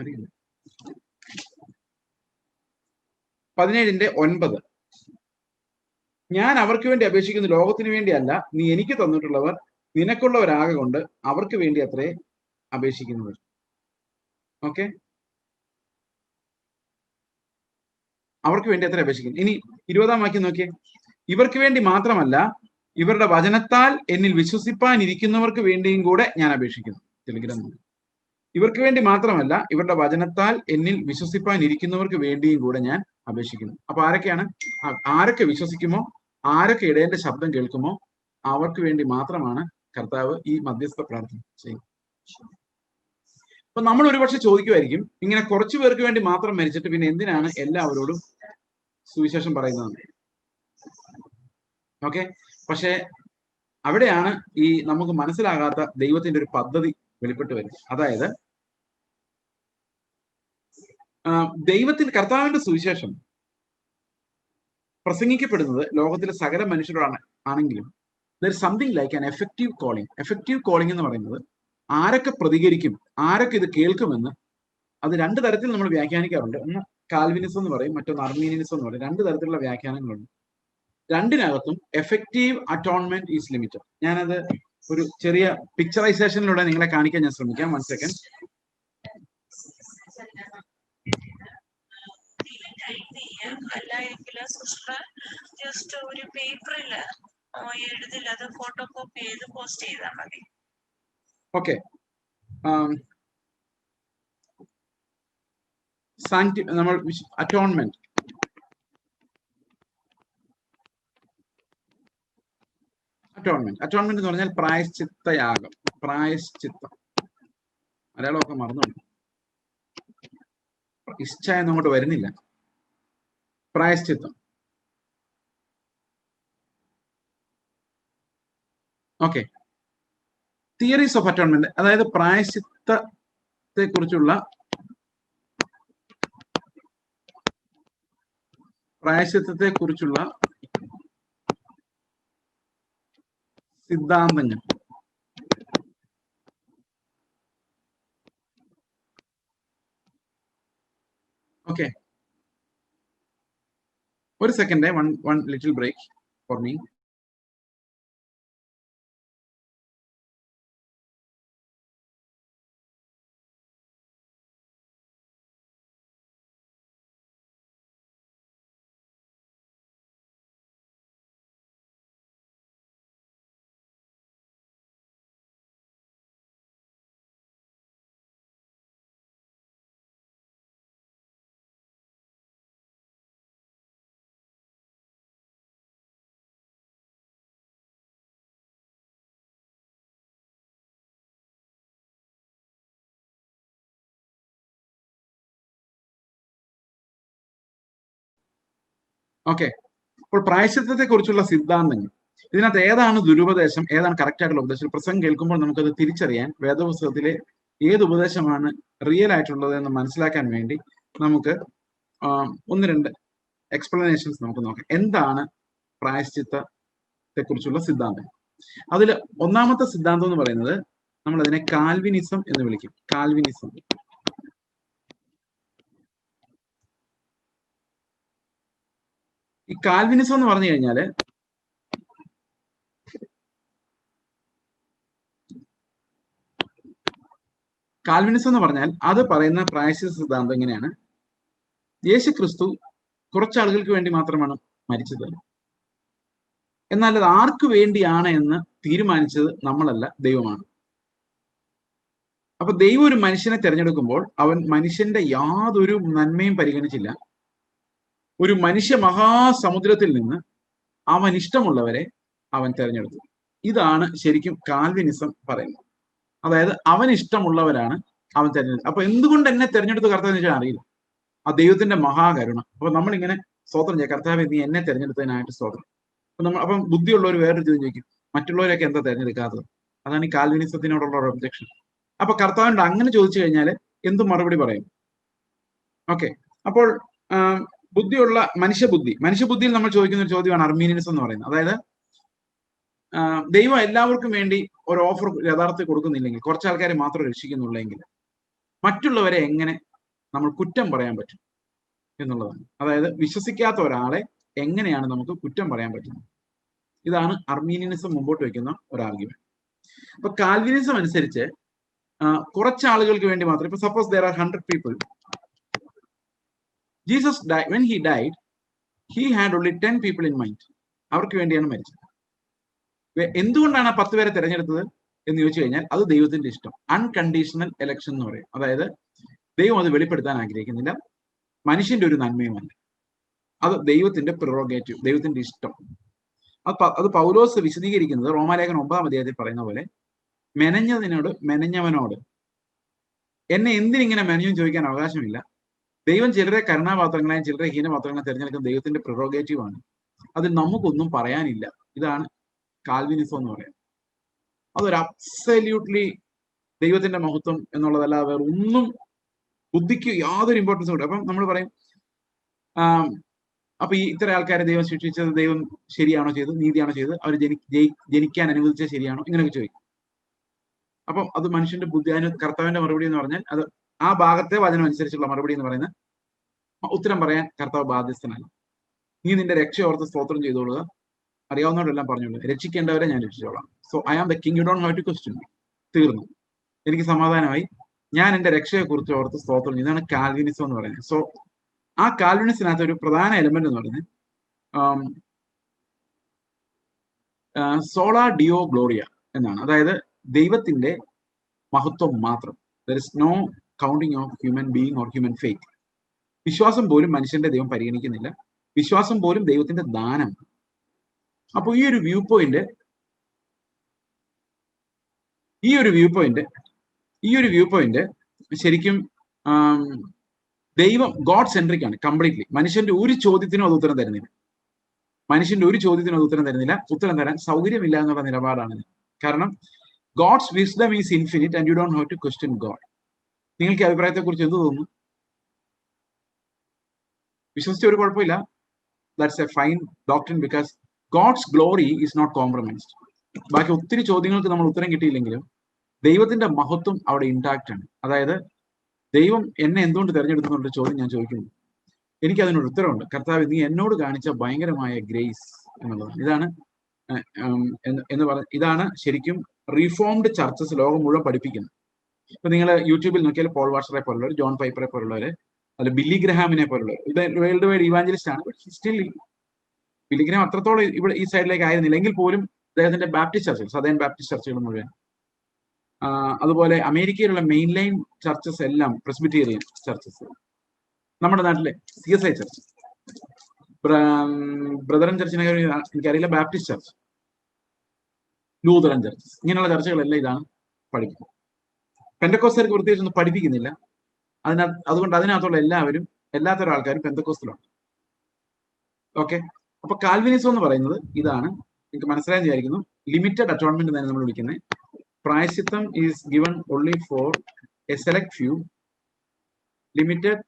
അറിയില്ല. 17-9. ഞാൻ അവർക്ക് വേണ്ടി അപേക്ഷിക്കുന്നു, ലോകത്തിന് വേണ്ടിയല്ല. നീ എനിക്ക് തന്നിട്ടുള്ളവർ നിനക്കുള്ളവരാകെ കൊണ്ട് അവർക്ക് വേണ്ടി അത്രേ അപേക്ഷിക്കുന്നത്. ഓക്കെ, അവർക്ക് വേണ്ടി അത്ര അപേക്ഷിക്കുന്നു. ഇനി 20-ാം വാക്യം നോക്കിയേ. ഇവർക്ക് വേണ്ടി മാത്രമല്ല, ഇവരുടെ വചനത്താൽ എന്നിൽ വിശ്വസിപ്പാനിരിക്കുന്നവർക്ക് വേണ്ടിയും കൂടെ ഞാൻ അപേക്ഷിക്കുന്നു. ടെലിഗ്രാം. ഇവർക്ക് വേണ്ടി മാത്രമല്ല, ഇവരുടെ വചനത്താൽ എന്നിൽ വിശ്വസിപ്പാനിരിക്കുന്നവർക്ക് വേണ്ടിയും കൂടെ ഞാൻ അപേക്ഷിക്കുന്നു. അപ്പൊ ആരൊക്കെയാണ്? ആരൊക്കെ വിശ്വസിക്കുമോ, ആരൊക്കെ ഇടയന്റെ ശബ്ദം കേൾക്കുമോ, അവർക്ക് വേണ്ടി മാത്രമാണ് കർത്താവ് ഈ മധ്യസ്ഥ പ്രാർത്ഥന ചെയ്യുന്നത്. അപ്പൊ നമ്മൾ ഒരുപക്ഷെ ചോദിക്കുമായിരിക്കും, ഇങ്ങനെ കുറച്ചു പേർക്ക് വേണ്ടി മാത്രം മരിച്ചിട്ട് പിന്നെ എന്തിനാണ് എല്ലാവരോടും സുവിശേഷം പറയുന്നത്? ഓക്കെ, പക്ഷെ അവിടെയാണ് ഈ നമുക്ക് മനസ്സിലാകാത്ത ദൈവത്തിന്റെ ഒരു പദ്ധതി വെളിപ്പെട്ട് വരുന്നത്. അതായത് കർത്താവിന്റെ സുവിശേഷം പ്രസംഗിക്കപ്പെടുന്നത് ലോകത്തിലെ സകല മനുഷ്യരോടാണ് ആണെങ്കിലും there is something like an effective calling. Effective calling എന്ന് പറയുന്നത് ആരൊക്കെ പ്രതികരിക്കും, ആരൊക്കെ ഇത് കേൾക്കുമെന്ന്, അത് രണ്ട് തരത്തിൽ നമ്മൾ വ്യാഖ്യാനിക്കാറുണ്ട്. ഒന്ന് കാൽവിനിസം എന്ന് പറയും, മറ്റൊന്ന് അർമീനിയനിസം എന്ന് പറയും. രണ്ട് തരത്തിലുള്ള വ്യാഖ്യാനങ്ങളുണ്ട്. രണ്ടിനകത്തും എഫക്റ്റീവ് അറ്റോൺമെന്റ് ഈസ് ലിമിറ്റഡ്. ഞാനത് ഒരു ചെറിയ പിക്ചറൈസേഷനിലൂടെ നിങ്ങളെ കാണിക്കാൻ ഞാൻ ശ്രമിക്കാം. 1 സെക്കൻഡ്. ജസ്റ്റ് ഒരു പേപ്പറിൽ എഴുതില്ല, അത് ഫോട്ടോ കോപ്പി ചെയ്ത് പോസ്റ്റ് ചെയ്താൽ മതി. ഓക്കെ, നമ്മൾ അറ്റോൺമെന്റ് എന്ന് പറഞ്ഞാൽ പ്രായശ്ചിത്തയാഗം, പ്രായശ്ചിത്തം. മലയാളമൊക്കെ മറന്നു, ഇഷ്ട എന്നങ്ങോട്ട് വരുന്നില്ല. പ്രായശ്ചിത്തം. ഓക്കെ, തിയറീസ് ഓഫ് അറ്റോൺമെന്റ്, അതായത് പ്രായശ്ചിത്തത്തെ കുറിച്ചുള്ള സിദ്ധാന്തങ്ങൾ. ഓക്കെ, ഒരു second, one little break. for me. Okay, അപ്പോൾ പ്രായശ്ചിത്തത്തെ കുറിച്ചുള്ള സിദ്ധാന്തങ്ങൾ, ഇതിനകത്ത് ഏതാണ് ദുരുപദേശം, ഏതാണ് കറക്റ്റ് ആയിട്ടുള്ള ഉപദേശം? പ്രസംഗം കേൾക്കുമ്പോൾ നമുക്കത് തിരിച്ചറിയാൻ വേദപുസ്തകത്തിലെ ഏത് ഉപദേശമാണ് റിയൽ ആയിട്ടുള്ളത് എന്ന് മനസ്സിലാക്കാൻ വേണ്ടി നമുക്ക് ഒന്ന് രണ്ട് എക്സ്പ്ലനേഷൻസ് നമുക്ക് നോക്കാം. എന്താണ് പ്രായശ്ചിത്തത്തെ കുറിച്ചുള്ള സിദ്ധാന്തം? അതിൽ ഒന്നാമത്തെ സിദ്ധാന്തം എന്ന് പറയുന്നത് നമ്മൾ അതിനെ കാൽവിനിസം എന്ന് വിളിക്കും. കാൽവിനിസം. ഈ കാൽവിനിസം എന്ന് പറഞ്ഞു കഴിഞ്ഞാല് കാൽവിനിസം എന്ന് പറഞ്ഞാൽ അത് പറയുന്ന പ്രായശ്ചിത്ത സിദ്ധാന്തം എങ്ങനെയാണ്? യേശു ക്രിസ്തു കുറച്ചാളുകൾക്ക് വേണ്ടി മാത്രമാണ് മരിച്ചത്, എന്നാൽ അത് ആർക്ക് വേണ്ടിയാണ് എന്ന് തീരുമാനിച്ചത് നമ്മളല്ല, ദൈവമാണ്. അപ്പൊ ദൈവം ഒരു മനുഷ്യനെ തിരഞ്ഞെടുക്കുമ്പോൾ അവൻ മനുഷ്യന്റെ യാതൊരു നന്മയും പരിഗണിച്ചില്ല. ഒരു മനുഷ്യ മഹാസമുദ്രത്തിൽ നിന്ന് അവൻ ഇഷ്ടമുള്ളവരെ അവൻ തിരഞ്ഞെടുത്തു. ഇതാണ് ശരിക്കും കാൽവിനിസം പറയുന്നത്. അതായത് അവൻ ഇഷ്ടമുള്ളവരാണ് അവൻ തിരഞ്ഞെടുത്തത്. അപ്പൊ എന്തുകൊണ്ട് എന്നെ തിരഞ്ഞെടുത്ത് കർത്താവ് എന്ന് വെച്ചാൽ അറിയില്ല. ആ ദൈവത്തിന്റെ മഹാകരുണ. അപ്പൊ നമ്മളിങ്ങനെ സ്തോത്രം ചെയ്യാം, കർത്താവ് നീ എന്നെ തിരഞ്ഞെടുത്തതിനായിട്ട് സ്തോത്രം. അപ്പം ബുദ്ധിയുള്ളവർ വേറൊരു ചോദ്യം ചോദിക്കും, മറ്റുള്ളവരൊക്കെ എന്താ തിരഞ്ഞെടുക്കാത്തത്? അതാണ് ഈ കാൽവിനിസത്തിനോടുള്ള ഒരു ഒബ്ജക്ഷൻ. അപ്പൊ കർത്താവിനോട് അങ്ങനെ ചോദിച്ചു കഴിഞ്ഞാൽ എന്ത് മറുപടി പറയും? ഓക്കെ, അപ്പോൾ ബുദ്ധിയുള്ള മനുഷ്യബുദ്ധിയിൽ നമ്മൾ ചോദിക്കുന്ന ഒരു ചോദ്യമാണ് അർമീനിയനിസം എന്ന് പറയുന്നത്. അതായത് ദൈവം എല്ലാവർക്കും വേണ്ടി ഒരു ഓഫർ യഥാർത്ഥത്തിൽ കൊടുക്കുന്നില്ലെങ്കിൽ, കുറച്ച് ആൾക്കാരെ മാത്രം രക്ഷിക്കുന്നുള്ളെങ്കിൽ മറ്റുള്ളവരെ എങ്ങനെ നമ്മൾ കുറ്റം പറയാൻ പറ്റും എന്നുള്ളതാണ്. അതായത് വിശ്വസിക്കാത്ത ഒരാളെ എങ്ങനെയാണ് നമുക്ക് കുറ്റം പറയാൻ പറ്റുന്നത്? ഇതാണ് അർമീനിയനിസം മുമ്പോട്ട് വെക്കുന്ന ഒരു ആർഗ്യുമെന്റ്. അപ്പൊ കാൽവിനിസം അനുസരിച്ച് കുറച്ച് ആളുകൾക്ക് വേണ്ടി മാത്രം, ഇപ്പൊ suppose there are 100 people, Jesus died. When he died, he had only 10 people in mind. അവർക്ക് വേണ്ടിയാണ് മരിച്ചത്. എന്തുകൊണ്ടാണ് ആ 10 പേരെ തിരഞ്ഞെടുത്തത് എന്ന് ചോദിച്ചു കഴിഞ്ഞാൽ അത് ദൈവത്തിന്റെ ഇഷ്ടം. അൺകണ്ടീഷണൽ എലക്ഷൻ എന്ന് പറയും. അതായത് ദൈവം അത് വെളിപ്പെടുത്താൻ ആഗ്രഹിക്കുന്നില്ല, മനുഷ്യന്റെ ഒരു നന്മയുമല്ല, അത് ദൈവത്തിന്റെ പ്രിറോഗേറ്റീവ്, ദൈവത്തിന്റെ ഇഷ്ടം. അത് പൗലോസ് വിശദീകരിക്കുന്നത് റോമാലേഖനം 9-ാം അധ്യായത്തിൽ പറയുന്ന പോലെ, മെനഞ്ഞവനോട് എന്നെ എന്തിനിങ്ങനെ മെനഞ്ഞു ചോദിക്കാൻ അവകാശമില്ല. ദൈവം ചിലരെ കരുണാപാത്രങ്ങളെയും ചിലരെ ഹീനപാത്രങ്ങളെയും തിരഞ്ഞെടുക്കുന്ന ദൈവത്തിന്റെ പ്രിറോഗേറ്റീവ് ആണ്. അതിൽ നമുക്കൊന്നും പറയാനില്ല. ഇതാണ് കാൽവിനിസം എന്ന് പറയുന്നത്. അതൊരു അബ്സല്യൂട്ട്ലി ദൈവത്തിന്റെ മഹത്വം എന്നുള്ളതല്ലാതെ വേറെ ഒന്നും ബുദ്ധിക്ക് യാതൊരു ഇമ്പോർട്ടൻസും ഉണ്ട്. അപ്പം നമ്മൾ പറയും, അപ്പൊ ഈ ഇത്ര ആൾക്കാരെ ദൈവം ശിക്ഷിച്ചത് ദൈവം ശരിയാണോ ചെയ്തത്, നീതിയാണോ ചെയ്തത്, അവർ ജനിക്കാൻ അനുവദിച്ചത് ശരിയാണോ, ഇങ്ങനെയൊക്കെ ചോദിക്കും. അപ്പം അത് മനുഷ്യന്റെ ബുദ്ധി. അതിന് കർത്താവിന്റെ മറുപടി എന്ന് പറഞ്ഞാൽ അത് ആ ഭാഗത്തെ വചനം അനുസരിച്ചുള്ള മറുപടി എന്ന് പറയുന്നത് ഉത്തരം പറയാൻ കർത്താവ് ബാധ്യസ്ഥനല്ല. നീ നിന്റെ രക്ഷ ഓർത്ത് സ്തോത്രം ചെയ്തോളുക, അറിയാവുന്നവരെല്ലാം പറഞ്ഞോളൂ, രക്ഷിക്കേണ്ടവരെ ഞാൻ രക്ഷിച്ചോളാം. So I am the king, you don't have to question me. തീർന്നു, എനിക്ക് സമാധാനമായി, ഞാൻ എന്റെ രക്ഷയെ കുറിച്ച് ഓർത്ത് സ്തോത്രം ചെയ്തു. ഇതാണ് കാൽവിനിസം എന്ന് പറയുന്നത്. സോ ആ കാൽവിനിസത്തിനകത്ത് ഒരു പ്രധാന എലമെന്റ് എന്ന് പറയുന്നത് സോളാ ഡിയോ ഗ്ലോറിയ എന്നാണ്. അതായത് ദൈവത്തിന്റെ മഹത്വം മാത്രം. There is no counting of human being or human faith. വിശ്വാസം പോലും മനുഷ്യന്റെ ദൈവം പരിഗണിക്കുന്നില്ല. വിശ്വാസം പോലും ദൈവത്തിന്റെ ദാനം. അപ്പൊ ഈ ഒരു വ്യൂ പോയിന്റ് ശരിക്കും ദൈവം ഗോഡ് സെൻട്രിക് ആണ് കംപ്ലീറ്റ്ലി. മനുഷ്യന്റെ ഒരു ചോദ്യത്തിനും അത് ഉത്തരം തരുന്നില്ല. ഉത്തരം തരാൻ സൗകര്യമില്ല എന്നുള്ള നിലപാടാണ്. കാരണം God's wisdom is infinite and you don't have to question God. നിങ്ങൾക്ക് ഈ അഭിപ്രായത്തെ കുറിച്ച് എന്ത് തോന്നുന്നു? വിശ്വസിച്ച ഒരു കുഴപ്പമില്ല. That's a fine doctrine because God's glory is not compromised. ബാക്കി ഒത്തിരി ചോദ്യങ്ങൾക്ക് നമ്മൾ ഉത്തരം കിട്ടിയില്ലെങ്കിലും ദൈവത്തിന്റെ മഹത്വം അവിടെ ഇൻടാക്റ്റ് ആണ്. അതായത് ദൈവം എന്നെ എന്തുകൊണ്ട് തിരഞ്ഞെടുക്കുന്നുള്ള ചോദ്യം ഞാൻ ചോദിക്കുന്നു, എനിക്ക് അതിനൊരു ഉത്തരവുണ്ട്. കർത്താവ്, നീ എന്നോട് കാണിച്ച ഭയങ്കരമായ ഗ്രേസ്, എന്നുള്ളത്. ഇതാണ് എന്ന് പറഞ്ഞ ഇതാണ് ശരിക്കും റീഫോംഡ് ചർച്ചസ് ലോകം മുഴുവൻ പഠിപ്പിക്കുന്നത്. ഇപ്പൊ നിങ്ങൾ യൂട്യൂബിൽ നോക്കിയാൽ പോൾ വാഷറെ പോലുള്ളവർ, ജോൺ പൈപ്പറെ പോലുള്ളവർ, അല്ല ബില്ലി ഗ്രഹാമിനെ പോലുള്ളവർ, ഇത് വേൾഡ് വൈഡ് ഇവാഞ്ചലിസ്റ്റ് ആണ്. സ്റ്റിൽ ബില്ലി ഗ്രഹാം അത്രത്തോളം ഇവിടെ ഈ സൈഡിലേക്ക് ആയിരുന്നില്ല എങ്കിൽ പോലും അദ്ദേഹത്തിന്റെ ബാപ്റ്റിസ്റ്റ് ചർച്ചകൾ, സദേൺ ബാപ്റ്റിസ്റ്റ് ചർച്ചകൾ മുഴുവൻ, അതുപോലെ അമേരിക്കയിലുള്ള മെയിൻ ലൈൻ ചർച്ചസ് എല്ലാം പ്രസ്ബിറ്റേറിയൻ ചർച്ചസ്, നമ്മുടെ നാട്ടിലെ CSI ചർച്ച്, ബ്രദറൻ ചർച്ചിനെ എനിക്കറിയില്ല, ബാപ്റ്റിസ്റ്റ് ചർച്ച്, ലൂതറൻ ചർച്ചസ്, ഇങ്ങനെയുള്ള ചർച്ചകളെല്ലാം ഇതാണ് പഠിക്കുന്നത്. പെന്തക്കോസ്തർക്ക് പ്രത്യേകിച്ചൊന്നും പഠിപ്പിക്കുന്നില്ല. അതുകൊണ്ട് അതിനകത്തുള്ള എല്ലാത്തരം ആൾക്കാരും പെന്തക്കോസ്തലാണ്. ഓക്കെ, അപ്പൊ കാൽവിനിസം എന്ന് പറയുന്നത് ഇതാണ്. നിങ്ങൾക്ക് മനസ്സിലായെന്ന് വിചാരിക്കുന്നു. ലിമിറ്റഡ് അറ്റോൺമെന്റ് എന്നാണ് നമ്മൾ വിളിക്കുന്നത്. പ്രായശ്ചിത്തം is given only for a select few. Limited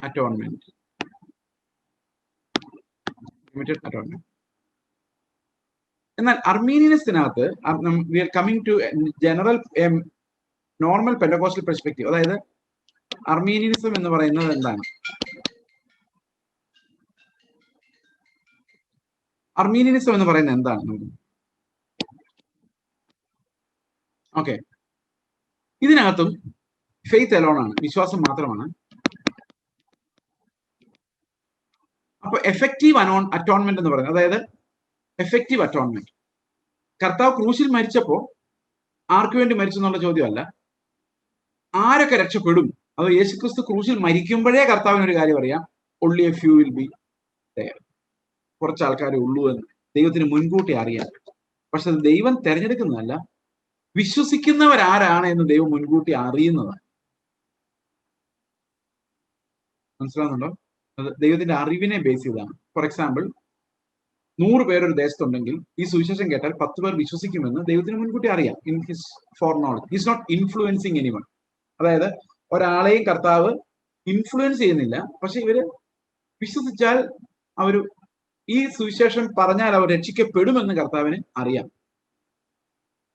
atonement. എന്നാൽ അർമീനിയനിസത്തിനകത്ത് we are coming to general normal Pentecostal perspective. അതായത് അർമീനിയനിസം എന്ന് പറയുന്നത് എന്താണ്? അർമീനിയനിസം എന്ന് പറയുന്നത് എന്താണ്? ഓക്കെ, ഇതിനകത്തും ഫെയ്ത്ത് അലോൺ ആണ്, വിശ്വാസം മാത്രമാണ്. അപ്പൊ എഫക്റ്റീവ് അറ്റോൺമെന്റ് എന്ന് പറയുന്നത്, അതായത് എഫക്റ്റീവ് അറ്റോൺമെന്റ്, കർത്താവ് ക്രൂശിൽ മരിച്ചപ്പോ ആർക്കു വേണ്ടി മരിച്ചു എന്നുള്ള ചോദ്യമല്ല, ആരൊക്കെ രക്ഷപ്പെടും. അത് യേശുക്രിസ്തു ക്രൂശിൽ മരിക്കുമ്പോഴേ കർത്താവിന് ഒരു കാര്യം അറിയാം, only a few will be there, കുറച്ച് ആൾക്കാരെ ഉള്ളൂ എന്ന് ദൈവത്തിന് മുൻകൂട്ടി അറിയാം. പക്ഷെ അത് ദൈവം തെരഞ്ഞെടുക്കുന്നതല്ല, വിശ്വസിക്കുന്നവരാരാണ് എന്ന് ദൈവം മുൻകൂട്ടി അറിയുന്നതാണ്. മനസ്സിലാവുന്നുണ്ടോ? അത് ദൈവത്തിന്റെ അറിവിനെ ബേസ് ചെയ്താണ്. ഫോർ എക്സാമ്പിൾ, 100 പേരൊരു ദേശത്തുണ്ടെങ്കിൽ ഈ സുവിശേഷം കേട്ടാൽ 10 പേർ വിശ്വസിക്കുമെന്ന് ദൈവത്തിന് മുൻകൂട്ടി അറിയാം. In his foreknowledge, his not influencing anyone. അതായത് ഒരാളെയും കർത്താവ് ഇൻഫ്ലുവൻസ് ചെയ്യുന്നില്ല. പക്ഷെ ഇവര് വിശ്വസിച്ചാൽ ഈ സുവിശേഷം പറഞ്ഞാൽ അവർ രക്ഷിക്കപ്പെടുമെന്ന് കർത്താവിന് അറിയാം.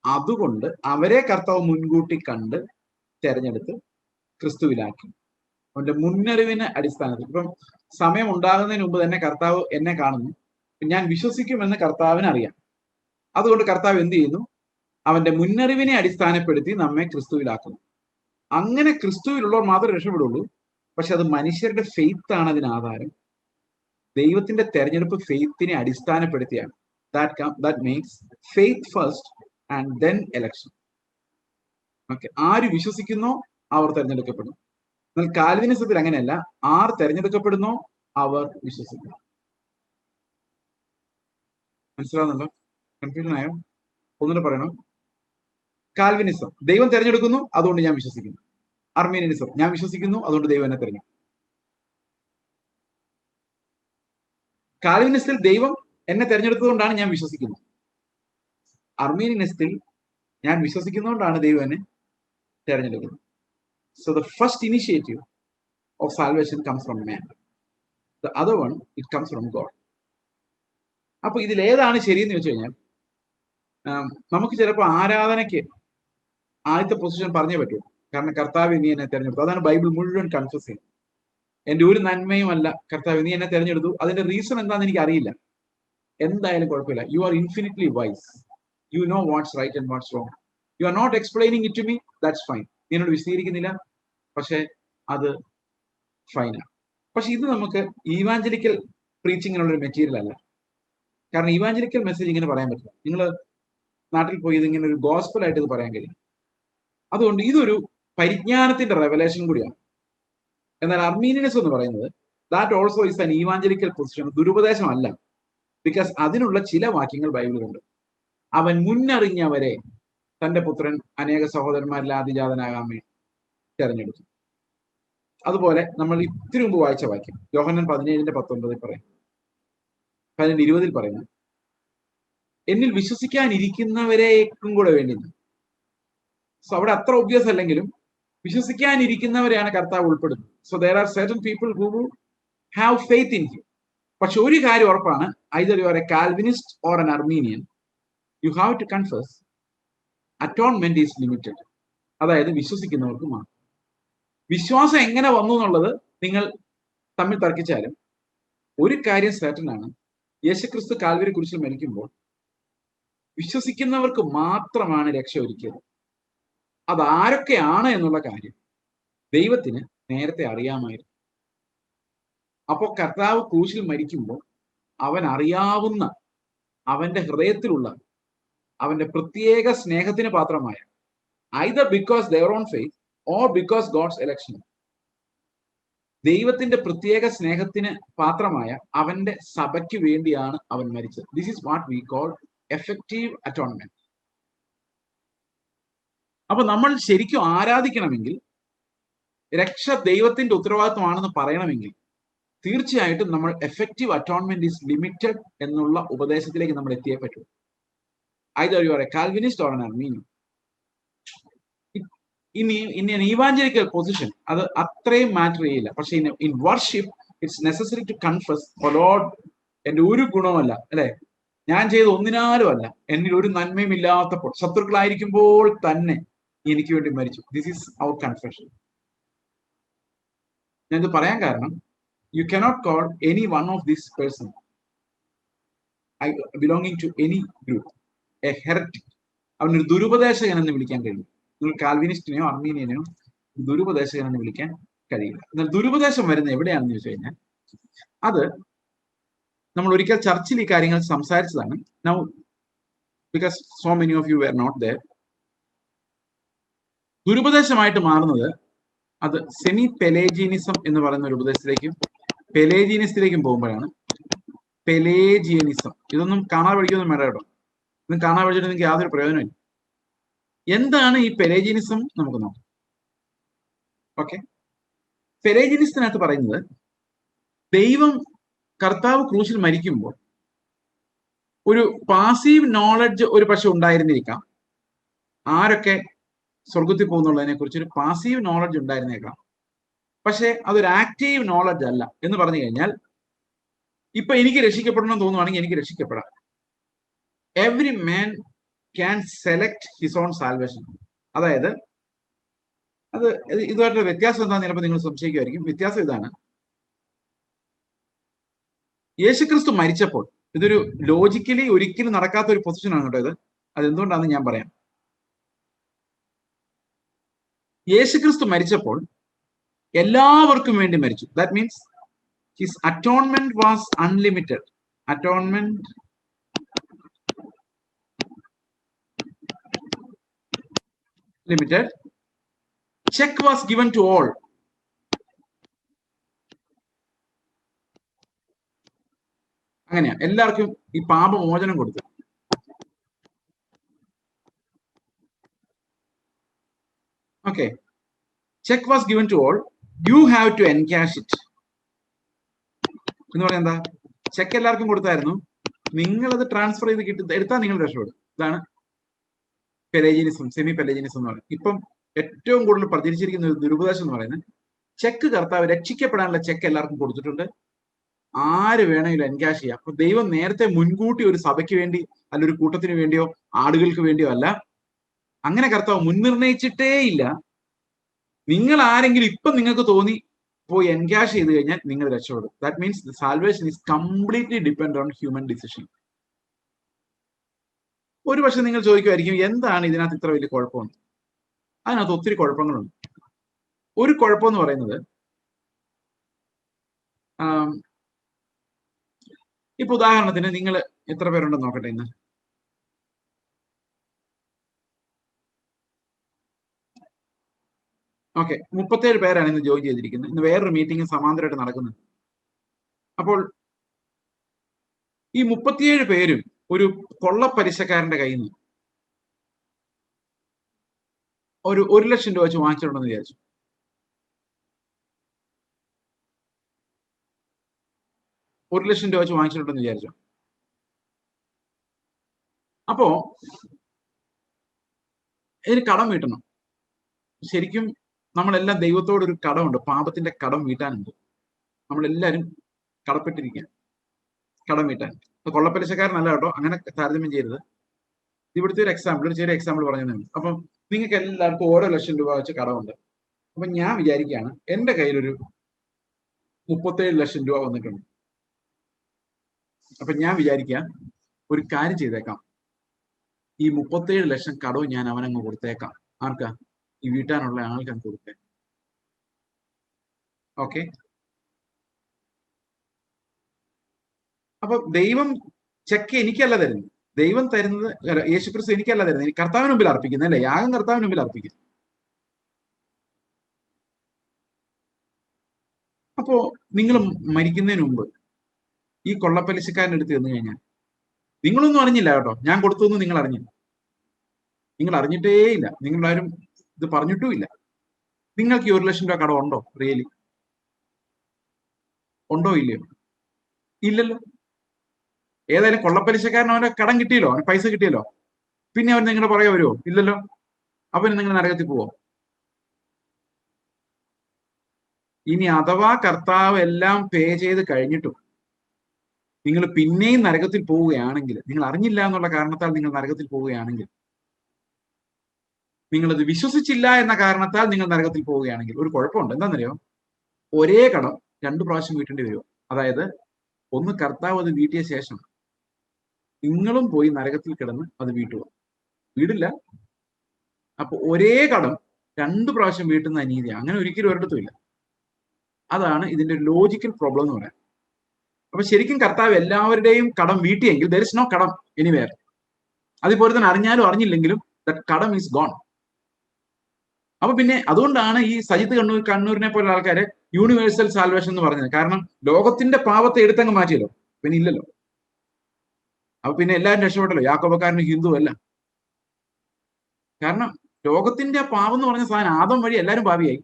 അതുകൊണ്ട് അവരെ കർത്താവ് മുൻകൂട്ടി കണ്ട് തെരഞ്ഞെടുത്ത് ക്രിസ്തുവിലാക്കി. അവന്റെ മുന്നറിവിന് അടിസ്ഥാനത്തിൽ, ഇപ്പം സമയം ഉണ്ടാകുന്നതിന് മുമ്പ് തന്നെ കർത്താവ് എന്നെ കാണുന്നു, ഞാൻ വിശ്വസിക്കുമെന്ന് കർത്താവിന് അറിയാം. അതുകൊണ്ട് കർത്താവ് എന്ത് ചെയ്യുന്നു? അവന്റെ മുന്നറിവിനെ അടിസ്ഥാനപ്പെടുത്തി നമ്മെ ക്രിസ്തുവിലാക്കുന്നു. അങ്ങനെ ക്രിസ്തുവിലുള്ളവർ മാത്രമേ രക്ഷപ്പെടുള്ളൂ. പക്ഷെ അത് മനുഷ്യരുടെ ഫെയ്ത്ത് ആണ് അതിന് ആധാരം. ദൈവത്തിന്റെ തെരഞ്ഞെടുപ്പ് ഫെയ്ത്തിനെ അടിസ്ഥാനപ്പെടുത്തിയാണ്. That makes faith first and then election. Okay, ആര് വിശ്വസിക്കുന്നോ അവർ തെരഞ്ഞെടുക്കപ്പെടുന്നു. എന്നാൽ കാൽവിനിസത്തിൽ അങ്ങനെയല്ല, ആർ തെരഞ്ഞെടുക്കപ്പെടുന്നോ അവർ വിശ്വസിക്കുന്നു. മനസ്സിലാവുന്നുണ്ടോ? കൺഫ്യൂഷൻ ആയോ? ഒന്നുകൂടെ പറയണം. കാൽവിനിസം, ദൈവം തെരഞ്ഞെടുക്കുന്നു, അതുകൊണ്ട് ഞാൻ വിശ്വസിക്കുന്നു. അർമീനിയനിസം, ഞാൻ വിശ്വസിക്കുന്നു, അതുകൊണ്ട് ദൈവം എന്നെ തെരഞ്ഞെടുക്കും. കാൽവിനിസത്തിൽ ദൈവം എന്നെ തെരഞ്ഞെടുത്തതുകൊണ്ടാണ് ഞാൻ വിശ്വസിക്കുന്നത്. അർമീനിയനിസത്തിൽ ഞാൻ വിശ്വസിക്കുന്നതുകൊണ്ടാണ് ദൈവം എന്നെ തെരഞ്ഞെടുക്കുന്നത്. So the first initiative of salvation comes from man. The other one, it comes from God. അപ്പൊ ഇതിൽ ഏതാണ് ശരിയെന്ന് ചോദിച്ചു കഴിഞ്ഞാൽ, നമുക്ക് ചിലപ്പോൾ ആരാധനയ്ക്ക് ആദ്യത്തെ പൊസിഷൻ പറഞ്ഞേ പറ്റൂ. കാരണം കർത്താവ് നീ എന്നെ തെരഞ്ഞെടുത്തു. അതാണ് ബൈബിൾ മുഴുവൻ കൺഫ്യൂസ് ചെയ്യുന്നത്. എന്റെ ഒരു നന്മയും അല്ല കർത്താവ് നീ എന്നെ തെരഞ്ഞെടുത്തു. അതിന്റെ റീസൺ എന്താണെന്ന് എനിക്ക് അറിയില്ല. എന്തായാലും കുഴപ്പമില്ല. You are infinitely wise. You know what's right and what's wrong. You are not explaining it to me, that's fine. നീ എന്നോട് വിശദീകരിക്കുന്നില്ല, പക്ഷെ അത് ഫൈനാണ്. പക്ഷെ ഇത് നമുക്ക് ഈവാഞ്ചലിക്കൽ പ്രീച്ചിങ്ങിനുള്ളൊരു മെറ്റീരിയൽ അല്ല. കാരണം ഈവാഞ്ചലിക്കൽ മെസ്സേജ് ഇങ്ങനെ പറയാൻ പറ്റില്ല. നിങ്ങൾ നാട്ടിൽ പോയി ഇതിങ്ങനെ ഒരു ഗോസ്പൽ ആയിട്ട് ഇത് പറയാൻ കഴിയും. അതുകൊണ്ട് ഇതൊരു പരിജ്ഞാനത്തിന്റെ റെവലേഷൻ കൂടിയാണ്. എന്നാൽ അർമീനിയനിസം എന്ന് പറയുന്നത് that also is an evangelical position, ദുരുപദേശമല്ല. ബിക്കോസ് അതിനുള്ള ചില വാക്യങ്ങൾ ബൈബിളിലുണ്ട്. അവൻ മുന്നറിഞ്ഞവരെ തന്റെ പുത്രൻ അനേക സഹോദരന്മാരിൽ ആദിജാതനാകാൻ വേണ്ടി തെരഞ്ഞെടുത്തു. അതുപോലെ നമ്മൾ ഇത്തിരി മുമ്പ് വായിച്ച വാക്യം യോഹന്നാൻ 17:19 പറയും, 17:20 പറയുന്നു, എന്നിൽ വിശ്വസിക്കാനിരിക്കുന്നവരേക്കും കൂടെ വേണ്ടി. സോ അവിടെ അത്ര ഒബ്വിയസ് അല്ലെങ്കിലും വിശ്വസിക്കാനിരിക്കുന്നവരെയാണ് കർത്താവ് ഉൾപ്പെടുന്നത്. So there are certain people who have faith in him. പക്ഷെ ഒരു കാര്യം ഉറപ്പാണ്, either you are a Calvinist or an Arminian, you have to confess atonement is limited. അതായത് വിശ്വസിക്കുന്നവർക്ക് മാത്രം. വിശ്വാസം എങ്ങനെ വന്നു എന്നുള്ളത് നിങ്ങൾ തമ്മിൽ തർക്കിച്ചാലും ഒരു കാര്യം സർട്ടൻ ആണ്, യേശുക്രിസ്തു കാൽവരി കുരിശിൽ മരിക്കുമ്പോൾ വിശ്വസിക്കുന്നവർക്ക് മാത്രമാണ് രക്ഷ ഒരുക്കിയത്. അതാരൊക്കെയാണ് എന്നുള്ള കാര്യം ദൈവത്തിന് നേരത്തെ അറിയാമായിരുന്നു. അപ്പോൾ കർത്താവ് ക്രൂശിൽ മരിക്കുമ്പോൾ അവൻ അറിയാവുന്ന, അവന്റെ ഹൃദയത്തിലുള്ള, അവന്റെ പ്രത്യേക സ്നേഹത്തിന് പാത്രമായ, either because their own faith or because God's election, ദൈവത്തിന്റെ പ്രത്യേക സ്നേഹത്തിന് പാത്രമായ അവന്റെ സഭയ്ക്ക് വേണ്ടിയാണ് അവൻ മരിച്ചത്. This is what we call effective atonement. അപ്പൊ നമ്മൾ ശരിക്കും ആരാധിക്കണമെങ്കിൽ, രക്ഷ ദൈവത്തിന്റെ ഉത്തരവാദിത്വമാണെന്ന് പറയണമെങ്കിൽ, തീർച്ചയായിട്ടും നമ്മൾ എഫക്റ്റീവ് അറ്റോൺമെന്റ് ഈസ് ലിമിറ്റഡ് എന്നുള്ള ഉപദേശത്തിലേക്ക് നമ്മൾ എത്തിയേ പറ്റൂ. either you are a Calvinist or an Arminian. in an evangelical position അത് അത്രയും മാറ്റർ ചെയ്യില്ല. പക്ഷെ in worship it's necessary to confess, oh Lord, എന്റെ ഒരു ഗുണമല്ല, അല്ലെ, ഞാൻ ചെയ്ത ഒന്നിനാലും അല്ല, എന്നിൽ ഒരു നന്മയും ഇല്ലാത്തപ്പോൾ, ശത്രുക്കളായിരിക്കുമ്പോൾ തന്നെ എനിക്ക് വേണ്ടി മരിച്ചു. This is our confession. ഞാനിത് പറയാൻ കാരണം, you cannot call any one of these person belonging to any group a heretic. അവനൊരു ദുരുപദേശകൻ എന്ന് വിളിക്കാൻ കഴിയും. നിങ്ങൾ കാൽവിനിസ്റ്റിനെയോ അർമീനിയനെയോ ദുരുപദേശകൻ എന്ന് വിളിക്കാൻ കഴിയില്ല. എന്നാൽ ദുരുപദേശം വരുന്നത് എവിടെയാണെന്ന് ചോദിച്ചു കഴിഞ്ഞാൽ, അത് നമ്മൾ ഒരിക്കൽ ചർച്ചിൽ ഈ കാര്യങ്ങൾ സംസാരിച്ചതാണ്. Now because so many of you were not there, ദുരുപദേശമായിട്ട് മാറുന്നത് അത് സെമി പെലേജിയനിസം എന്ന് പറയുന്ന ഒരു ഉപദേശത്തിലേക്കും പെലേജിയനിസത്തിലേക്കും പോകുമ്പോഴാണ്. പെലേജിയനിസം, ഇതൊന്നും കാണാതെ പഠിക്കൊന്നും വേണ്ട കേട്ടോ. ഇതൊന്നും കാണാതെ പഠിച്ചിട്ട് നിങ്ങൾക്ക് യാതൊരു പ്രയോജനമില്ല. എന്താണ് ഈ പെലേജിയനിസം? നമുക്ക് നോക്കാം. ഓക്കെ, പെലേജിയനിസത്തിനകത്ത് പറയുന്നത്, ദൈവം കർത്താവ് ക്രൂശിൽ മരിക്കുമ്പോൾ ഒരു പാസീവ് നോളജ് ഒരു പക്ഷെ ഉണ്ടായിരുന്നിരിക്കാം. ആരൊക്കെ സ്വർഗത്തിൽ പോകുന്നുള്ളതിനെ കുറിച്ച് ഒരു പാസീവ് നോളജ് ഉണ്ടായിരുന്നേക്കാം. പക്ഷെ അതൊരു ആക്റ്റീവ് നോളജ് അല്ല. എന്ന് പറഞ്ഞു കഴിഞ്ഞാൽ, ഇപ്പൊ എനിക്ക് രക്ഷിക്കപ്പെടണമെന്ന് തോന്നുവാണെങ്കിൽ എനിക്ക് രക്ഷിക്കപ്പെടാം. Every man can select his own salvation. അതായത് അത് ഇതുമായിട്ടുള്ള വ്യത്യാസം എന്താണെന്ന് ചിലപ്പോൾ നിങ്ങൾ സംശയിക്കുമായിരിക്കും. വ്യത്യാസം ഇതാണ്: യേശുക്രിസ്തു മരിച്ചപ്പോൾ, ഇതൊരു ലോജിക്കലി ഒരിക്കലും നടക്കാത്ത ഒരു പൊസിഷനാണ് കേട്ടോ ഇത്. അതെന്തുകൊണ്ടാണെന്ന് ഞാൻ പറയാം. യേശുക്രിസ്തു മരിച്ചപ്പോൾ എല്ലാവർക്കും വേണ്ടി മരിച്ചു. That means his atonement was unlimited. Atonement limited. Cheque was given to all. അങ്ങനെയാ എല്ലാവർക്കും ഈ പാപമോചനം കൊടുത്തു. Okay, cheque was given to all, you have to encash it എന്ന് പറഞ്ഞാൽ എന്താ? ചെക്ക് എല്ലാവർക്കും കൊടുത്തായിരുന്നു, നിങ്ങളത് ട്രാൻസ്ഫർ ചെയ്ത് എടുത്താൽ നിങ്ങൾ രക്ഷപ്പെടും. ഇതാണ് പെലേജിയനിസം, സെമി പെലേജിയനിസം എന്ന് പറയുന്നത്. ഇപ്പം ഏറ്റവും കൂടുതൽ പ്രചരിച്ചിരിക്കുന്ന ഒരു ദുരുപദേശം എന്ന് പറയുന്നത്, ചെക്ക് കർത്താവ് രക്ഷിക്കപ്പെടാനുള്ള ചെക്ക് എല്ലാവർക്കും കൊടുത്തിട്ടുണ്ട്, ആര് വേണമെങ്കിലും എൻകാഷ് ചെയ്യാം. അപ്പൊ ദൈവം നേരത്തെ മുൻകൂട്ടി ഒരു സഭയ്ക്ക് വേണ്ടി, അല്ല ഒരു കൂട്ടത്തിന് വേണ്ടിയോ ആളുകൾക്ക് വേണ്ടിയോ അല്ല, അങ്ങനെ കർത്താവ് മുൻനിർണയിച്ചിട്ടേ ഇല്ല. നിങ്ങൾ ആരെങ്കിലും ഇപ്പം നിങ്ങൾക്ക് തോന്നി പോയി എൻകാഷ് ചെയ്ത് കഴിഞ്ഞാൽ നിങ്ങൾ രക്ഷപ്പെടും. That means salvation is completely depend on human decision. ഒരു പക്ഷെ നിങ്ങൾ ചോദിക്കുമായിരിക്കും, എന്താണ് ഇതിനകത്ത് ഇത്ര വലിയ കുഴപ്പമെന്ന്? അതിനകത്ത് ഒത്തിരി കുഴപ്പങ്ങളുണ്ട്. ഒരു കുഴപ്പമെന്ന് പറയുന്നത്, ഇപ്പൊ ഉദാഹരണത്തിന് നിങ്ങൾ എത്ര പേരുണ്ടെന്ന് നോക്കട്ടെ ഇന്ന്. ഓക്കെ, 37 പേരാണ് ഇന്ന് ജോയിൻ ചെയ്തിരിക്കുന്നത്. ഇന്ന് വേറൊരു മീറ്റിംഗ് സമാന്തരമായിട്ട് നടക്കുന്നത്. അപ്പോൾ ഈ 37 പേരും ഒരു കൊള്ളപ്പലിശക്കാരന്റെ കയ്യിൽ നിന്ന് ഒരു 1 ലക്ഷം രൂപ വെച്ച് വാങ്ങിച്ചിട്ടുണ്ടെന്ന് വിചാരിച്ചു. വാങ്ങിച്ചിട്ടുണ്ടെന്ന് വിചാരിച്ചു. അപ്പോ ഇതിന് കടം വീട്ടണം. ശരിക്കും നമ്മളെല്ലാം ദൈവത്തോട് ഒരു കടമുണ്ട്, പാപത്തിന്റെ കടം വീട്ടാനുണ്ട്. നമ്മളെല്ലാരും കടപ്പെട്ടിരിക്കുക, കടം വീട്ടാൻ. കൊള്ളപ്പലിശക്കാരനല്ല കേട്ടോ, അങ്ങനെ താരതമ്യം ചെയ്യരുത്. ഇവിടുത്തെ ഒരു എക്സാമ്പിൾ, ഒരു ചെറിയ എക്സാമ്പിൾ പറഞ്ഞതാണ്. അപ്പം നിങ്ങൾക്ക് എല്ലാവർക്കും ഓരോ ലക്ഷം രൂപ വെച്ച് കടമുണ്ട്. അപ്പൊ ഞാൻ വിചാരിക്കുകയാണ്, എന്റെ കയ്യിലൊരു 37 ലക്ഷം രൂപ വന്നിട്ടുണ്ട്. അപ്പൊ ഞാൻ വിചാരിക്കുക, ഒരു കാര്യം ചെയ്തേക്കാം, ഈ 37 ലക്ഷം കടവും ഞാൻ അവനങ്ങ് കൊടുത്തേക്കാം. ആർക്കാ? ഈ വീട്ടാനുള്ള ആൾക്കങ്ങ് കൊടുത്തേ. ഓക്കെ. അപ്പൊ ദൈവം ചെക്ക് എനിക്കല്ല തരുന്നത്, ദൈവം തരുന്നത്, യേശുക്രിസ്തു എനിക്കല്ല തരുന്നത്, എനിക്ക് കർത്താവിന് മുമ്പിൽ അർപ്പിക്കുന്നത് അല്ലേ? യാഗം കർത്താവിന് മുമ്പിൽ അർപ്പിക്കുന്നു. അപ്പോ നിങ്ങൾ മരിക്കുന്നതിന് മുമ്പ് ഈ കൊള്ളപ്പലിശക്കാരൻ്റെ അടുത്ത് ചെന്ന് കഴിഞ്ഞാൽ നിങ്ങളൊന്നും അറിഞ്ഞില്ല കേട്ടോ, ഞാൻ കൊടുത്തൊന്നും നിങ്ങൾ അറിഞ്ഞില്ല, നിങ്ങൾ അറിഞ്ഞിട്ടേ ഇല്ല, നിങ്ങളാരും ഇത് പറഞ്ഞിട്ടുമില്ല. നിങ്ങൾക്ക് ഈ 1 ലക്ഷം രൂപ കടം ഉണ്ടോ? റിയലി ഉണ്ടോ? ഇല്ലയോ? ഇല്ലല്ലോ. ഏതായാലും കൊള്ളപ്പലിശക്കാരൻ അവന്റെ കടം കിട്ടിയല്ലോ, അവന് പൈസ കിട്ടിയല്ലോ, പിന്നെ അവൻ നിങ്ങളുടെ പുറകെ വരുമോ? ഇല്ലല്ലോ. അവന് നിങ്ങൾ നരകത്തിൽ പോവോ? ഇനി അഥവാ കർത്താവ് എല്ലാം പേ ചെയ്ത് കഴിഞ്ഞിട്ടും നിങ്ങൾ പിന്നെയും നരകത്തിൽ പോവുകയാണെങ്കിൽ, നിങ്ങൾ അറിഞ്ഞില്ല എന്നുള്ള കാരണത്താൽ നിങ്ങൾ നരകത്തിൽ പോവുകയാണെങ്കിൽ, നിങ്ങളത് വിശ്വസിച്ചില്ല എന്ന കാരണത്താൽ നിങ്ങൾ നരകത്തിൽ പോവുകയാണെങ്കിൽ ഒരു കുഴപ്പമുണ്ട്. എന്താണെന്നറിയോ? ഒരേ കടം 2 പ്രാവശ്യം വീട്ടേണ്ടി വരും. അതായത് ഒന്ന് കർത്താവ് അത് വീട്ടിയ ശേഷം നിങ്ങളും പോയി നരകത്തിൽ കിടന്ന് അത് വീട്ടുക. വീടില്ല. അപ്പൊ ഒരേ കടം 2 പ്രാവശ്യം വീട്ടുന്ന അനീതിയാണ്. അങ്ങനെ ഒരിക്കലും ഒരിടത്തും ഇല്ല. അതാണ് ഇതിന്റെ ലോജിക്കൽ പ്രോബ്ലം എന്ന് പറയുന്നത്. അപ്പൊ ശരിക്കും കർത്താവ് എല്ലാവരുടെയും കടം വീട്ടിയെങ്കിൽ ദർ ഇസ് നോ കടം എനിവേർ. അതുപോലെ തന്നെ അറിഞ്ഞാലും അറിഞ്ഞില്ലെങ്കിലും ദാറ്റ് കടം ഈസ് ഗോൺ. അപ്പൊ പിന്നെ അതുകൊണ്ടാണ് ഈ സജിത്ത് കണ്ണൂരിനെ പോലുള്ള ആൾക്കാര് യൂണിവേഴ്സൽ സാൽവേഷൻ എന്ന് പറഞ്ഞത്. കാരണം ലോകത്തിന്റെ പാപത്തെ എടുത്തങ്ങ് മാറ്റിയല്ലോ, പിന്നെ ഇല്ലല്ലോ. അപ്പൊ പിന്നെ എല്ലാവരും രക്ഷപ്പെട്ടല്ലോ, യാക്കോബക്കാരനും ഹിന്ദു അല്ല. കാരണം ലോകത്തിന്റെ പാപം എന്ന് പറഞ്ഞ സാധനം ആദം വഴി എല്ലാവരും പാപിയായി.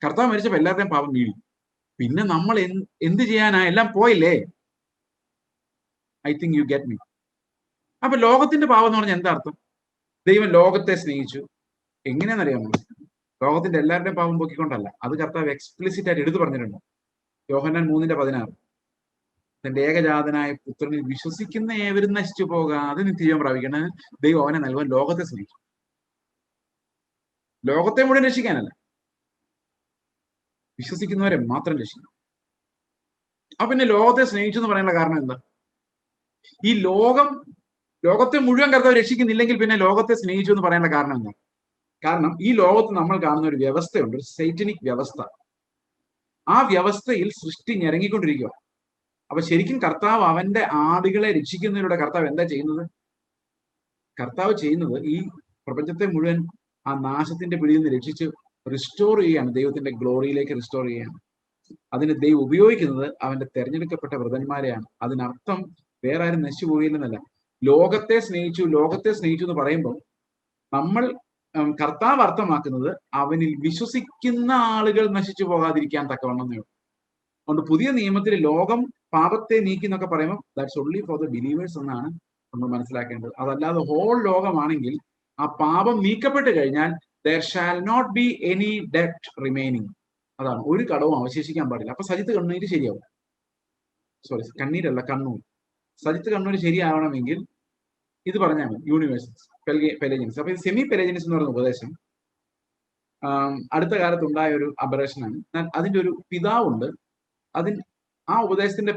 കർത്താവ് മരിച്ചപ്പോ എല്ലാവരുടെയും പാപം വീഴി. പിന്നെ നമ്മൾ എന്ത് ചെയ്യാനാ? എല്ലാം പോയില്ലേ. I think you get me. അപ്പൊ ലോകത്തിന്റെ പാപം എന്ന് പറഞ്ഞാൽ എന്താ അർത്ഥം? ദൈവം ലോകത്തെ സ്നേഹിച്ചു. എങ്ങനെയാണെന്നറിയാമോ? ലോകത്തിന്റെ എല്ലാവരുടെയും പാപം പൊക്കിക്കൊണ്ടല്ല. അത് കർത്താവ് എക്സ്പ്ലിസിറ്റ് ആയിട്ട് എടുത്തു പറഞ്ഞിട്ടുണ്ട്. യോഹന്നാൻ 3:16 തന്റെ ഏകജാതനായ പുത്രനിൽ വിശ്വസിക്കുന്ന ഏവരും നശിച്ചു പോകാതെ നിത്യജീവൻ പ്രാപിക്കണം. ദൈവം അവനെ നൽകുവാൻ ലോകത്തെ സ്നേഹിച്ചു. ലോകത്തെ മുഴുവൻ രക്ഷിക്കാനല്ല, വിശ്വസിക്കുന്നവരെ മാത്രം രക്ഷിക്കും. അപ്പൊ പിന്നെ ലോകത്തെ സ്നേഹിച്ചു എന്ന് പറയാനുള്ള കാരണം എന്താ? ഈ ലോകത്തെ മുഴുവൻ കർത്താവ് രക്ഷിക്കുന്നില്ലെങ്കിൽ പിന്നെ ലോകത്തെ സ്നേഹിച്ചു എന്ന് പറയാനുള്ള കാരണം എന്താ? കാരണം ഈ ലോകത്ത് നമ്മൾ കാണുന്ന ഒരു വ്യവസ്ഥയുണ്ട്, ഒരു സൈറ്റനിക് വ്യവസ്ഥ. ആ വ്യവസ്ഥയിൽ സൃഷ്ടി ഞെരങ്ങിക്കൊണ്ടിരിക്കുക. അപ്പൊ ശരിക്കും കർത്താവ് അവന്റെ ആടുകളെ രക്ഷിക്കുന്നതിലൂടെ കർത്താവ് എന്താ ചെയ്യുന്നത്? കർത്താവ് ചെയ്യുന്നത് ഈ പ്രപഞ്ചത്തെ മുഴുവൻ ആ നാശത്തിന്റെ പിടിയിൽ നിന്ന് രക്ഷിച്ച് റിസ്റ്റോർ ചെയ്യുകയാണ്, ദൈവത്തിന്റെ ഗ്ലോറിയിലേക്ക് റിസ്റ്റോർ ചെയ്യുകയാണ്. അതിന് ദൈവം ഉപയോഗിക്കുന്നത് അവന്റെ തെരഞ്ഞെടുക്കപ്പെട്ട വൃതന്മാരെയാണ്. അതിനർത്ഥം വേറെ ആരും നശിച്ചു പോയില്ലെന്നല്ല. ലോകത്തെ സ്നേഹിച്ചു എന്ന് പറയുമ്പോൾ നമ്മൾ കർത്താവ് അർത്ഥമാക്കുന്നത് അവനിൽ വിശ്വസിക്കുന്ന ആളുകൾ നശിച്ചു പോകാതിരിക്കാൻ തക്കവണ്ണം. അതുകൊണ്ട് പുതിയ നിയമത്തിൽ ലോകം പാപത്തെ നീക്കി എന്നൊക്കെ പറയുമ്പോൾ that's only for the believers എന്നാണ് നമ്മൾ മനസ്സിലാക്കേണ്ടത്. അതല്ലാതെ ഹോൾ ലോകമാണെങ്കിൽ ആ പാപം നീക്കപ്പെട്ട് കഴിഞ്ഞാൽ there shall not be any debt remaining. അതാണ്, ഒരു കടവും അവശേഷിക്കാൻ പാടില്ല. അപ്പൊ സജിത്ത് കണ്ണൂര് ശരിയാവും. സോറി, കണ്ണീരല്ല, കണ്ണൂർ. സജിത്ത് കണ്ണൂർ ശരിയാവണമെങ്കിൽ ഇത് പറഞ്ഞാൽ മതി, യൂണിവേഴ്സൽസ് പെലേജിയൻസ്. അപ്പൊ ഇത് സെമി പെലേജിയൻസ് എന്ന് പറയുന്ന ഉപദേശം അടുത്ത കാലത്ത് ഉണ്ടായ ഒരു അബറേഷനാണ്. അതിന്റെ ഒരു പിതാവുണ്ട്. ആ ഉപദേശത്തിന്റെ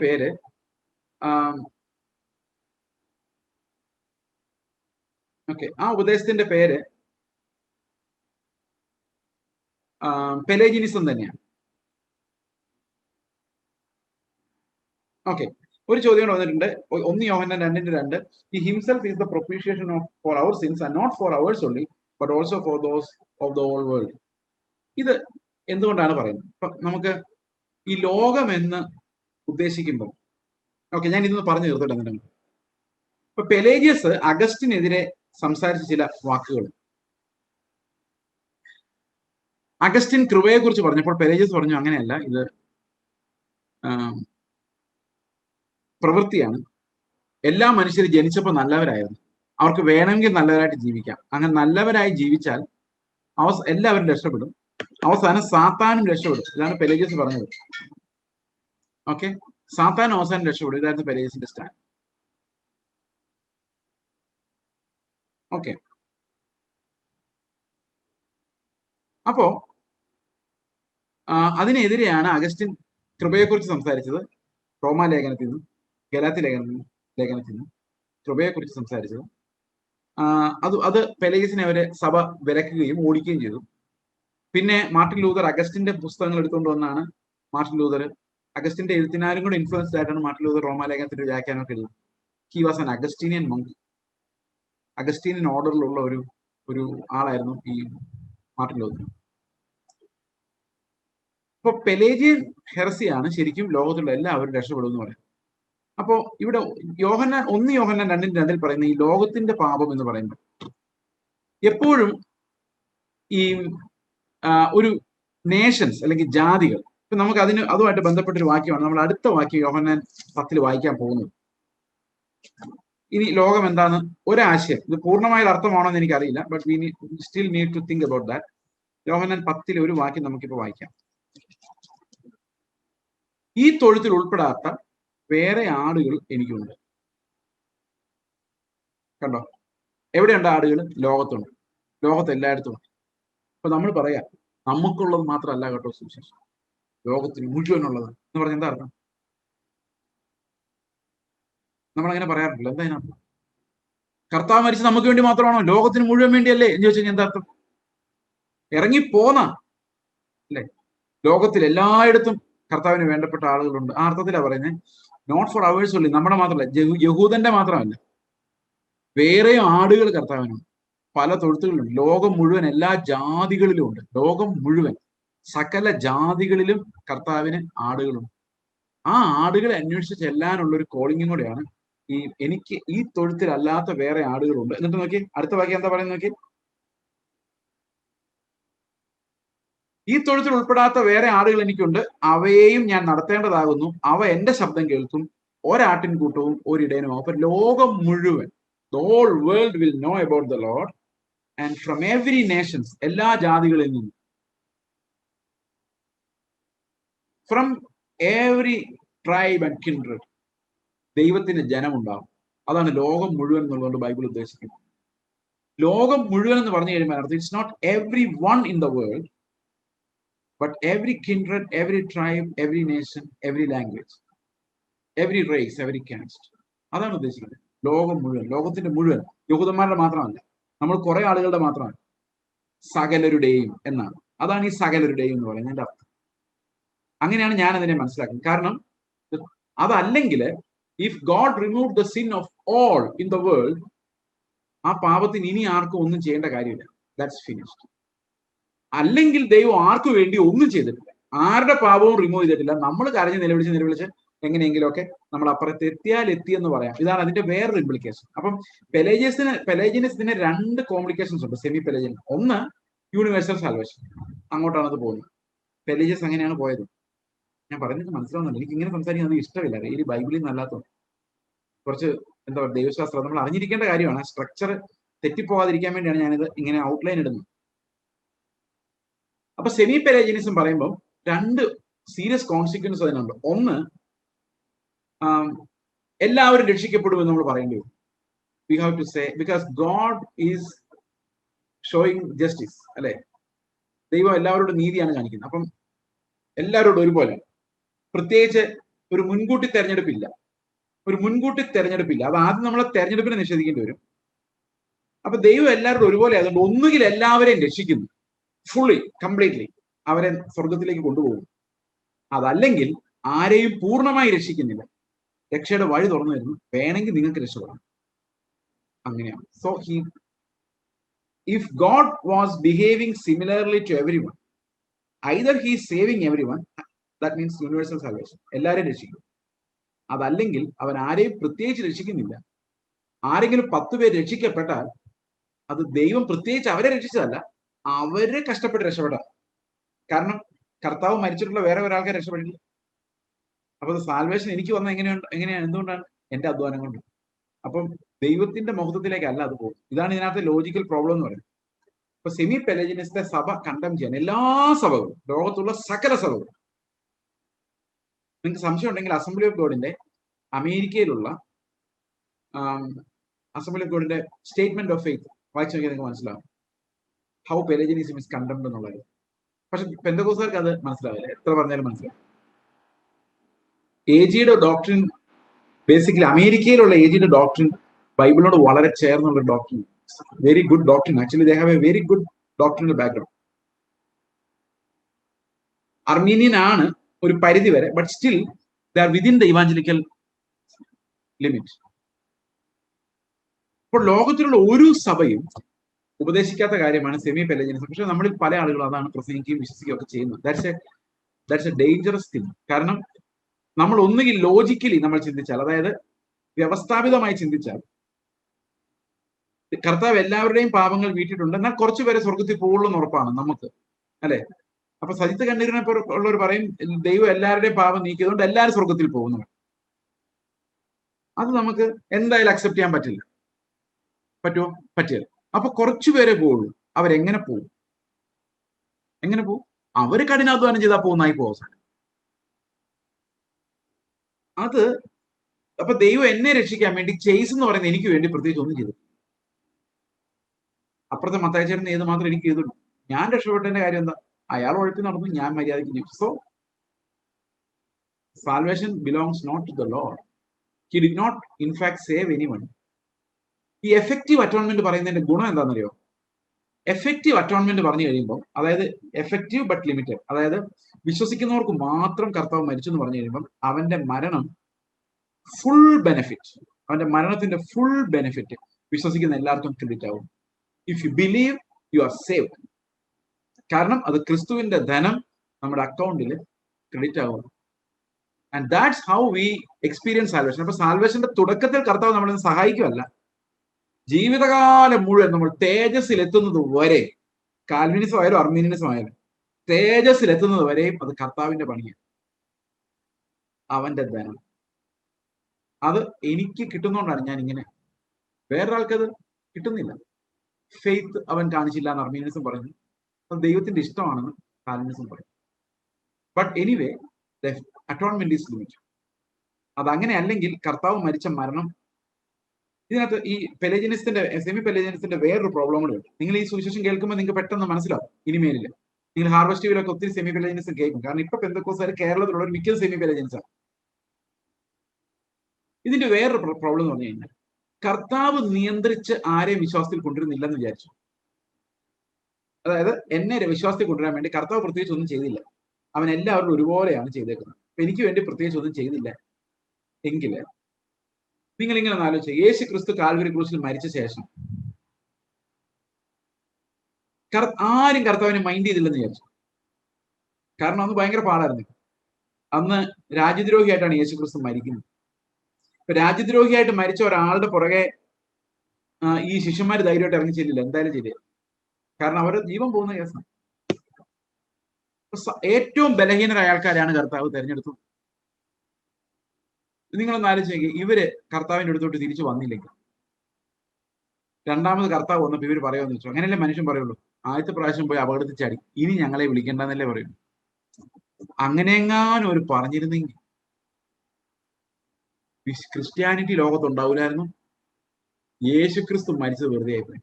പേര് പെലേജിനിസം തന്നെയാണ്. ഓക്കെ, ഒരു ചോദ്യം കൂടെ വന്നിട്ടുണ്ട്. 1 യോഹന്നാൻ 2:2 he himself is the propitiation for our sins and not for ours only but also for those of the whole world. ഇത് എന്തുകൊണ്ടാണ് പറയുന്നത്? നമുക്ക് ഈ ലോകം എന്ന് ഉദ്ദേശിക്കുമ്പോൾ ഞാൻ ഇതൊന്ന് പറഞ്ഞു തീർത്തോട്ടെ. എന്നിട്ട് ഇപ്പൊ പെലേജിയസ് അഗസ്റ്റിനെതിരെ സംസാരിച്ച ചില വാക്കുകൾ, അഗസ്റ്റിൻ കൃപയെ കുറിച്ച് പറഞ്ഞപ്പോൾ പെലേജിയസ് പറഞ്ഞു അങ്ങനെയല്ല, ഇത് പ്രവൃത്തിയാണ്. എല്ലാ മനുഷ്യരും ജനിച്ചപ്പോൾ നല്ലവരായിരുന്നു, അവർക്ക് വേണമെങ്കിൽ നല്ലവരായിട്ട് ജീവിക്കാം. അങ്ങനെ നല്ലവരായി ജീവിച്ചാൽ എല്ലാവരും രക്ഷപ്പെടും, അവസാനം സാത്താനും രക്ഷപ്പെടും. ഇതാണ് പെലേജിയസ് പറഞ്ഞത്. ഓക്കെ, സാത്താൻ അവസാനം രക്ഷപ്പെടും. ഇതായിരുന്നു പെലേജിയസിന്റെ സ്റ്റാൻഡ്. ഓക്കെ, അപ്പോ അതിനെതിരെയാണ് അഗസ്റ്റിൻ കൃപയെക്കുറിച്ച് സംസാരിച്ചത് റോമാലേഖനത്തിൽ നിന്ന്. ഗലാത്യ ലേഖനത്തിൽ നിന്ന് കൃപയെ കുറിച്ച് സംസാരിച്ചത്. അത് പെലേജിയസിനെ അവരെ സഭ വിലക്കുകയും ഓടിക്കുകയും ചെയ്തു. പിന്നെ മാർട്ടിൻ ലൂതർ അഗസ്റ്റിന്റെ പുസ്തകങ്ങൾ എടുത്തുകൊണ്ട് വന്നാണ് മാർട്ടിൻ ലൂതർ, അഗസ്റ്റിന്റെ എഴുത്തിനാരും കൂടെ ഇൻഫ്ലുവൻസ്ഡ് ആയിട്ടാണ് മാർട്ടിൻ ലൂതർ റോമാലേഖനത്തിന്റെ വ്യാഖ്യാനമൊക്കെ എഴുതുന്നത്. He was an Augustinian monk. Augustinian ഓർഡറിലുള്ള ഒരു ആളായിരുന്നു ഈ മാർട്ടിൻ ലൂതർ. അപ്പൊ പെലേജിയൻ ഹെറസിയാണ് ശരിക്കും ലോകത്തുള്ള എല്ലാവരും രക്ഷപ്പെടും എന്ന് പറയുന്നത്. അപ്പോ ഇവിടെ യോഹന്നാൻ 1 യോഹന്നാൻ 2:2 പറയുന്ന ഈ ലോകത്തിന്റെ പാപം എന്ന് പറയുന്നത് എപ്പോഴും ഈ ഒരു നേഷൻസ് അല്ലെങ്കിൽ ജാതികൾ, ഇപ്പൊ നമുക്ക് അതുമായിട്ട് ബന്ധപ്പെട്ടൊരു വാക്യമാണ് നമ്മൾ അടുത്ത വാക്യം യോഹന്നാൻ 10 വായിക്കാൻ പോകുന്നത്. ഇനി ലോകം എന്താന്ന് ഒരാശയം, ഇത് പൂർണ്ണമായ അർത്ഥമാണോ എന്ന് എനിക്കറിയില്ല, but we still need to think about that. Yohannan 10 ഒരു വാക്യം നമുക്കിപ്പോ വായിക്കാം. ഈ തൊഴുത്തിൽ ഉൾപ്പെടാത്ത വേറെ ആടുകൾ എനിക്കുണ്ട്. കണ്ടോ, എവിടെയുണ്ട് ആടുകൾ? ലോകത്തുണ്ട്. ലോകത്ത് എല്ലായിടത്തും ഉണ്ട്. അപ്പൊ നമ്മൾ പറയാം നമുക്കുള്ളത് മാത്രമല്ല കേട്ടോ സുവിശേഷം, ലോകത്തിന് മുഴുവനുള്ളത് എന്ന് പറഞ്ഞ എന്താ അർത്ഥം? നമ്മളങ്ങനെ പറയാറില്ല. എന്താ അതിനർത്ഥം? കർത്താവ് മരിച്ച് നമുക്ക് വേണ്ടി മാത്രമാണോ? ലോകത്തിന് മുഴുവൻ വേണ്ടിയല്ലേ എന്ന് ചോദിച്ചു കഴിഞ്ഞാൽ എന്താ അർത്ഥം? ഇറങ്ങിപ്പോന്ന അല്ലേ, ലോകത്തിൽ എല്ലായിടത്തും കർത്താവിന് വേണ്ടപ്പെട്ട ആളുകളുണ്ട്. ആ അർത്ഥത്തിലാണ് പറയുന്നത്. നോട്ട് ഫോർ അവേഴ്സ് ഉള്ളി, നമ്മുടെ മാത്രമല്ല, യഹൂദന്റെ മാത്രമല്ല, വേറെയും ആടുകൾ കർത്താവിനുണ്ട്. പല തൊഴുത്തുകളിലുണ്ട്. ലോകം മുഴുവൻ എല്ലാ ജാതികളിലും ഉണ്ട്. ലോകം മുഴുവൻ സകല ജാതികളിലും കർത്താവിന് ആടുകളുണ്ട്. ആ ആടുകളെ അന്വേഷിച്ച് ചെല്ലാനുള്ള ഒരു കോളിങ്ങും കൂടെയാണ് എനിക്ക് ഈ തൊഴുത്തിലല്ലാത്ത വേറെ ആടുകളുണ്ട്. എന്നിട്ട് നോക്കി അടുത്ത വാക്യം എന്താ പറയുന്നത് നോക്കി. ഈ തൊഴുത്തിൽ ഉൾപ്പെടാത്ത വേറെ ആടുകൾ എനിക്കുണ്ട്, അവയെയും ഞാൻ നടത്തേണ്ടതാകുന്നു. അവ എന്റെ ശബ്ദം കേൾക്കും. ഒരാട്ടിൻകൂട്ടവും ഒരിടയനും. അപ്പൊ ലോകം മുഴുവൻ, the whole world will know about the Lord, and from every nations, എല്ലാ ജാതികളിൽ നിന്നും, from every tribe and kindred, ദൈവത്തിന് ജനമുണ്ടാകും. അതാണ് ലോകം മുഴുവൻ എന്നുള്ളതുകൊണ്ട് ബൈബിൾ ഉദ്ദേശിക്കുന്നത്. ലോകം മുഴുവൻ എന്ന് പറഞ്ഞു കഴിയുമ്പോൾ അർത്ഥം it's not every one in the world, but every kindred, every tribe, every nation, every language, every race, every caste. അതാണ് ഉദ്ദേശിക്കുന്നത്. ലോകം മുഴുവൻ, ലോകത്തിന്റെ മുഴുവൻ, യഹൂദന്മാരുടെ മാത്രമല്ല, നമ്മൾ കുറെ ആളുകളുടെ മാത്രമല്ല, സകലരുടെയും എന്നാണ്. അതാണ് ഈ സകലരുടെയും എന്ന് പറയുന്നതിന്റെ അർത്ഥം. അങ്ങനെയാണ് ഞാൻ അതിനെ മനസ്സിലാക്കുന്നത്. കാരണം അതല്ലെങ്കിൽ if God remove the sin of all in the world, ആ പാപത്തിന് ഇനി ആർക്കും ഒന്നും ചെയ്യേണ്ട കാര്യമില്ല. That's finished. അല്ലെങ്കിൽ ദൈവം ആർക്കു വേണ്ടി ഒന്നും ചെയ്തിട്ടില്ല, ആരുടെ പാപവും റിമൂവ് ചെയ്തിട്ടില്ല. നമ്മൾ കരഞ്ഞ് നിലവിളിച്ച് എങ്ങനെയെങ്കിലുമൊക്കെ നമ്മൾ അപ്പുറത്ത് എത്തിയെന്ന് പറയാം. ഇതാണ് അതിന്റെ വേറൊരു ഇംപ്ലിക്കേഷൻ. അപ്പം പെലേജിയനിസത്തിന് 2 കോംപ്ലിക്കേഷൻസ് ഉണ്ട്. സെമി പെലേജിയൻ, ഒന്ന് യൂണിവേഴ്സൽ സാൽവേഷൻ, അങ്ങോട്ടാണ് അത് പോകുന്നത്. പെലേജിയസ് അങ്ങനെയാണ് പോയത്. ഞാൻ പറയുന്നത് മനസ്സിലാവുന്നുണ്ട്. എനിക്ക് ഇങ്ങനെ സംസാരിക്കുന്നത് ഇഷ്ടമില്ല, ഈ ബൈബിളിൽ നിന്നല്ലാത്തത്. കുറച്ച് എന്താ പറയുക, ദൈവശാസ്ത്രം നമ്മൾ അറിഞ്ഞിരിക്കേണ്ട കാര്യമാണ്. സ്ട്രക്ചർ തെറ്റിപ്പോകാതിരിക്കാൻ വേണ്ടിയാണ് ഞാനിത് ഇങ്ങനെ ഔട്ട്ലൈൻ ഇടുന്നത്. അപ്പൊ സെമി പെലേജിയനിസം പറയുമ്പോൾ 2 സീരിയസ് കോൺസിക്വൻസ് അതിനുണ്ട്. ഒന്ന്, എല്ലാവരും രക്ഷിക്കപ്പെടുമെന്ന് നമ്മൾ പറയേണ്ടി വരും. We have to say because God is showing justice, അല്ലെ? ദൈവം എല്ലാവരോടും നീതിയാണ് കാണിക്കുന്നത്. അപ്പം എല്ലാവരോടും ഒരുപോലെ, പ്രത്യേകിച്ച് ഒരു മുൻകൂട്ടി തെരഞ്ഞെടുപ്പില്ല. അത് ആദ്യം നമ്മളെ തെരഞ്ഞെടുപ്പിനെ നിഷേധിക്കേണ്ടി വരും. അപ്പൊ ദൈവം എല്ലാവരോടും ഒരുപോലെ ആയതുകൊണ്ട് ഒന്നുകിൽ എല്ലാവരെയും രക്ഷിക്കുന്നു, ഫുള്ളി കംപ്ലീറ്റ്ലി അവരെ സ്വർഗത്തിലേക്ക് കൊണ്ടുപോകും. അതല്ലെങ്കിൽ ആരെയും പൂർണ്ണമായി രക്ഷിക്കുന്നില്ല, രക്ഷയുടെ വഴി തുറന്നു വരുന്നു, വേണമെങ്കിൽ നിങ്ങൾക്ക് രക്ഷപ്പെടാം. അങ്ങനെയാണ്. So if God was behaving similarly to everyone, either he is saving everyone, that means universal salvation, എല്ലാവരെയും രക്ഷിക്കും. അതല്ലെങ്കിൽ അവൻ ആരെയും പ്രത്യേകിച്ച് രക്ഷിക്കുന്നില്ല. ആരെങ്കിലും 10 പേര് രക്ഷിക്കപ്പെട്ടാൽ അത് ദൈവം പ്രത്യേകിച്ച് അവരെ രക്ഷിച്ചതല്ല, അവരെ കഷ്ടപ്പെട്ട് രക്ഷപ്പെടാം. കാരണം കർത്താവ് മരിച്ചിട്ടുള്ള വേറെ ഒരാൾക്കാർ രക്ഷപ്പെട്ടില്ല. അപ്പൊ സാൽവേഷൻ എനിക്ക് വന്ന എങ്ങനെയാണ് എന്തുകൊണ്ടാണ്? എന്റെ അധ്വാനം കൊണ്ട്. അപ്പം ദൈവത്തിന്റെ മഹത്വത്തിലേക്കല്ല അത് പോകും. ഇതാണ് ഇതിനകത്ത് ലോജിക്കൽ പ്രോബ്ലം എന്ന് പറയുന്നത്. ഇപ്പൊ സെമി പെലേജിയനിസത്തെ സഭ കണ്ടം ചെയ്യാൻ എല്ലാ സഭകളും, ലോകത്തുള്ള സകല സഭകളും, നിങ്ങൾക്ക് സംശയം ഉണ്ടെങ്കിൽ അസംബ്ലി ഓഫ് ഗോഡിന്റെ അമേരിക്കയിലുള്ള അസംബ്ലി ഓഫ് ഗോഡിന്റെ സ്റ്റേറ്റ്മെന്റ് ഓഫ് ഫെയ്ത്ത് വായിച്ചു നോക്കിയാൽ നിങ്ങൾക്ക് മനസ്സിലാവും ഹൗ പെലേജിയനിസം ഇസ് കണ്ടംഡ് എന്നുള്ളത്. പക്ഷെ പെന്തക്കോസ്തുകാർക്ക് അത് മനസ്സിലാവില്ല, എത്ര പറഞ്ഞാലും മനസ്സിലാവും. AGയുടെ ഡോക്ട്രിൻ ബേസിക്കലി അമേരിക്കയിലുള്ള ഏജ്ഡ് ഡോക്ടറിൻ ബൈബിളിനോട് വളരെ ചേർന്നുള്ള doctrine, very good doctrine. Actually they have A very good ഡോക്ടറിന്റെ ബാക്ക്ഗ്രൗണ്ട്. അർമീനിയൻ ആണ് ഒരു പരിധി വരെ, but still they are within the evangelical limit. അപ്പോൾ ലോകത്തിലുള്ള ഒരു സഭയും ഉപദേശിക്കാത്ത കാര്യമാണ് സെമി പെലജിനിസം. പക്ഷെ നമ്മളിൽ പല ആളുകളും അതാണ് പ്രസംഗിക്കുകയും വിശ്വസിക്കുകയും ഒക്കെ ചെയ്യുന്നത്. That's A dangerous thing. കാരണം നമ്മൾ ഒന്നുകിൽ ലോജിക്കലി നമ്മൾ ചിന്തിച്ചാൽ, അതായത് വ്യവസ്ഥാപിതമായി ചിന്തിച്ചാൽ, കർത്താവ് എല്ലാവരുടെയും പാപങ്ങൾ വീട്ടിട്ടുണ്ട്, എന്നാൽ കുറച്ചുപേരെ സ്വർഗത്തിൽ പോകുള്ളൂ എന്ന് ഉറപ്പാണ് നമുക്ക്, അല്ലെ? അപ്പൊ സജിത്ത് കണ്ണീരിനെ ഉള്ളവർ പറയും ദൈവം എല്ലാവരുടെയും പാപം നീക്കിയതുകൊണ്ട് എല്ലാവരും സ്വർഗത്തിൽ പോകുന്നു. അത് നമുക്ക് എന്തായാലും അക്സെപ്റ്റ് ചെയ്യാൻ പറ്റില്ല. പറ്റുമോ? പറ്റില്ല. അപ്പൊ കുറച്ചുപേരെ പോവുള്ളൂ. അവരെങ്ങനെ പോകും? എങ്ങനെ പോകും? അവര് കഠിനാധ്വാനം ചെയ്താൽ പോകുന്നായി പോകും. അത് അപ്പൊ ദൈവം എന്നെ രക്ഷിക്കാൻ വേണ്ടി ചെയ്സ് എന്ന് പറയുന്നത് എനിക്ക് വേണ്ടി പ്രത്യേകിച്ച് ഒന്നും ചെയ്തു. അപ്പുറത്തെ മത്തായിച്ചേട്ടൻ ഏത് മാത്രം എനിക്ക് ചെയ്തിട്ടു. ഞാൻ രക്ഷപ്പെട്ടതിന്റെ കാര്യം എന്താ? അയാൾ ഉഴപ്പി നടന്നു, ഞാൻ മര്യാദയ്ക്ക് ജീവിച്ചു. So salvation belongs not to the Lord. He did not in fact save anyone. ഈ എഫക്റ്റീവ് അറ്റോൺമെന്റ് പറയുന്നതിന്റെ ഗുണം എന്താണെന്നറിയോ? എഫക്റ്റീവ് അറ്റോൺമെന്റ് പറഞ്ഞു കഴിയുമ്പോൾ, അതായത് എഫക്റ്റീവ് ബട്ട് ലിമിറ്റഡ്, അതായത് വിശ്വസിക്കുന്നവർക്ക് മാത്രം കർത്താവ് മരിച്ചു എന്ന് പറഞ്ഞു കഴിയുമ്പോൾ അവന്റെ മരണം ഫുൾ ബെനിഫിറ്റ്, അവന്റെ മരണത്തിന്റെ ഫുൾ ബെനിഫിറ്റ് വിശ്വസിക്കുന്ന എല്ലാവർക്കും ക്രെഡിറ്റ് ആവും. If you believe you are saved. കാരണം അത് ക്രിസ്തുവിന്റെ ധനം നമ്മുടെ അക്കൗണ്ടിൽ ക്രെഡിറ്റ് ആവും. And that's how we experience salvation. അപ്പൊ സാൽവേഷന്റെ തുടക്കത്തിൽ കർത്താവ് നമ്മളെ സഹായിക്കുമല്ല, ജീവിതകാലം മുഴുവൻ നമ്മൾ തേജസ്സിൽ എത്തുന്നത് വരെ, കാൽവിനിസം ആയാലും അർമീനിയനിസം ആയാലും, തേജസ്സിൽ എത്തുന്നത് വരെയും അത് കർത്താവിന്റെ പണിയാണ്, അവന്റെ ധനം. അത് എനിക്ക് കിട്ടുന്നതുകൊണ്ടാണ് ഞാൻ ഇങ്ങനെ, വേറൊരാൾക്കത് കിട്ടുന്നില്ല. ഫെയ്ത്ത് അവൻ കാണിച്ചില്ല എന്ന് അർമീനിയനിസം പറയുന്നു. അത് ദൈവത്തിന്റെ ഇഷ്ടമാണെന്ന് കാൽവിനിസം പറയും. But anyway the atonement is limit. അതങ്ങനെ അല്ലെങ്കിൽ കർത്താവ് മരിച്ച മരണം, ഇതിനകത്ത് ഈ പെലേജിനിസ്റ്റിന്റെ, സെമി പെലേജിനിസ്റ്റിന്റെ വേറൊരു പ്രോബ്ലം കൂടെ ഉണ്ട്. നിങ്ങൾ ഈ സുവിശേഷം കേൾക്കുമ്പോൾ നിങ്ങൾക്ക് പെട്ടെന്ന് മനസ്സിലാവും. ഇനിമേലില്ല നിങ്ങൾ ഹാർവസ്റ്റ് ടിവിയിലൊക്കെ ഒത്തിരി സെമി പെലേജിനിസം കേൾക്കും. കാരണം ഇപ്പൊ പെന്തക്കോസ്തുകാർ കേരളത്തിലുള്ള ഒരു മിക്ക സെമി പെലേജിനിസാണ്. ഇതിന്റെ വേറൊരു പ്രോബ്ലം എന്ന് പറഞ്ഞു കഴിഞ്ഞാൽ, കർത്താവ് നിയന്ത്രിച്ച് ആരെയും വിശ്വാസത്തിൽ കൊണ്ടുവരുന്നില്ലെന്ന് വിചാരിച്ചു. അതായത് എന്നെ വിശ്വാസത്തിൽ കൊണ്ടുവരാൻ വേണ്ടി കർത്താവ് പ്രത്യേകിച്ച് ഒന്നും ചെയ്തില്ല, അവൻ എല്ലാവരും ഒരുപോലെയാണ് ചെയ്തേക്കുന്നത്. അപ്പൊ എനിക്ക് വേണ്ടി പ്രത്യേകിച്ച് ഒന്നും ചെയ്തില്ല എങ്കിൽ നിങ്ങൾ ഇങ്ങനെ ആലോചിച്ചു, യേശു ക്രിസ്തു കാൽവരി ക്രൂശിൽ മരിച്ച ശേഷം ആരും കർത്താവിനെ മൈൻഡ് ചെയ്തില്ലെന്ന് വിചാരിച്ചു. കാരണം അന്ന് ഭയങ്കര പാടായിരുന്നു. അന്ന് രാജ്യദ്രോഹിയായിട്ടാണ് യേശു ക്രിസ്തു മരിക്കുന്നത്. ഇപ്പൊ രാജ്യദ്രോഹിയായിട്ട് മരിച്ച ഒരാളുടെ പുറകെ ഈ ശിഷ്യന്മാർ ധൈര്യമായിട്ട് ഇറങ്ങി ചെല്ലില്ല, എന്തായാലും ചെയ്തില്ല. കാരണം അവരുടെ ജീവൻ പോകുന്ന കേസാണ്. ഏറ്റവും ബലഹീനരായ ആൾക്കാരാണ് കർത്താവ് തെരഞ്ഞെടുത്തത്. നിങ്ങളൊന്ന് ആലോചിച്ച്, ഇവര് കർത്താവിന്റെ അടുത്തോട്ട് തിരിച്ചു വന്നില്ലെങ്കിൽ രണ്ടാമത് കർത്താവ് വന്നപ്പോ ഇവര് പറയുമെന്ന് വെച്ചു. അങ്ങനെയല്ലേ മനുഷ്യൻ പറയുള്ളൂ. ആദ്യത്തെ പ്രാവശ്യം പോയി അപകടത്തിൽ ചാടി, ഇനി ഞങ്ങളെ വിളിക്കേണ്ടെന്നല്ലേ പറയും. അങ്ങനെയെങ്ങാനും ഒരു പറഞ്ഞിരുന്നെങ്കിൽ ക്രിസ്ത്യാനിറ്റി ലോകത്തുണ്ടാവില്ലായിരുന്നു. യേശു ക്രിസ്തു മരിച്ചത് വെറുതെ ആയിപ്പോയി.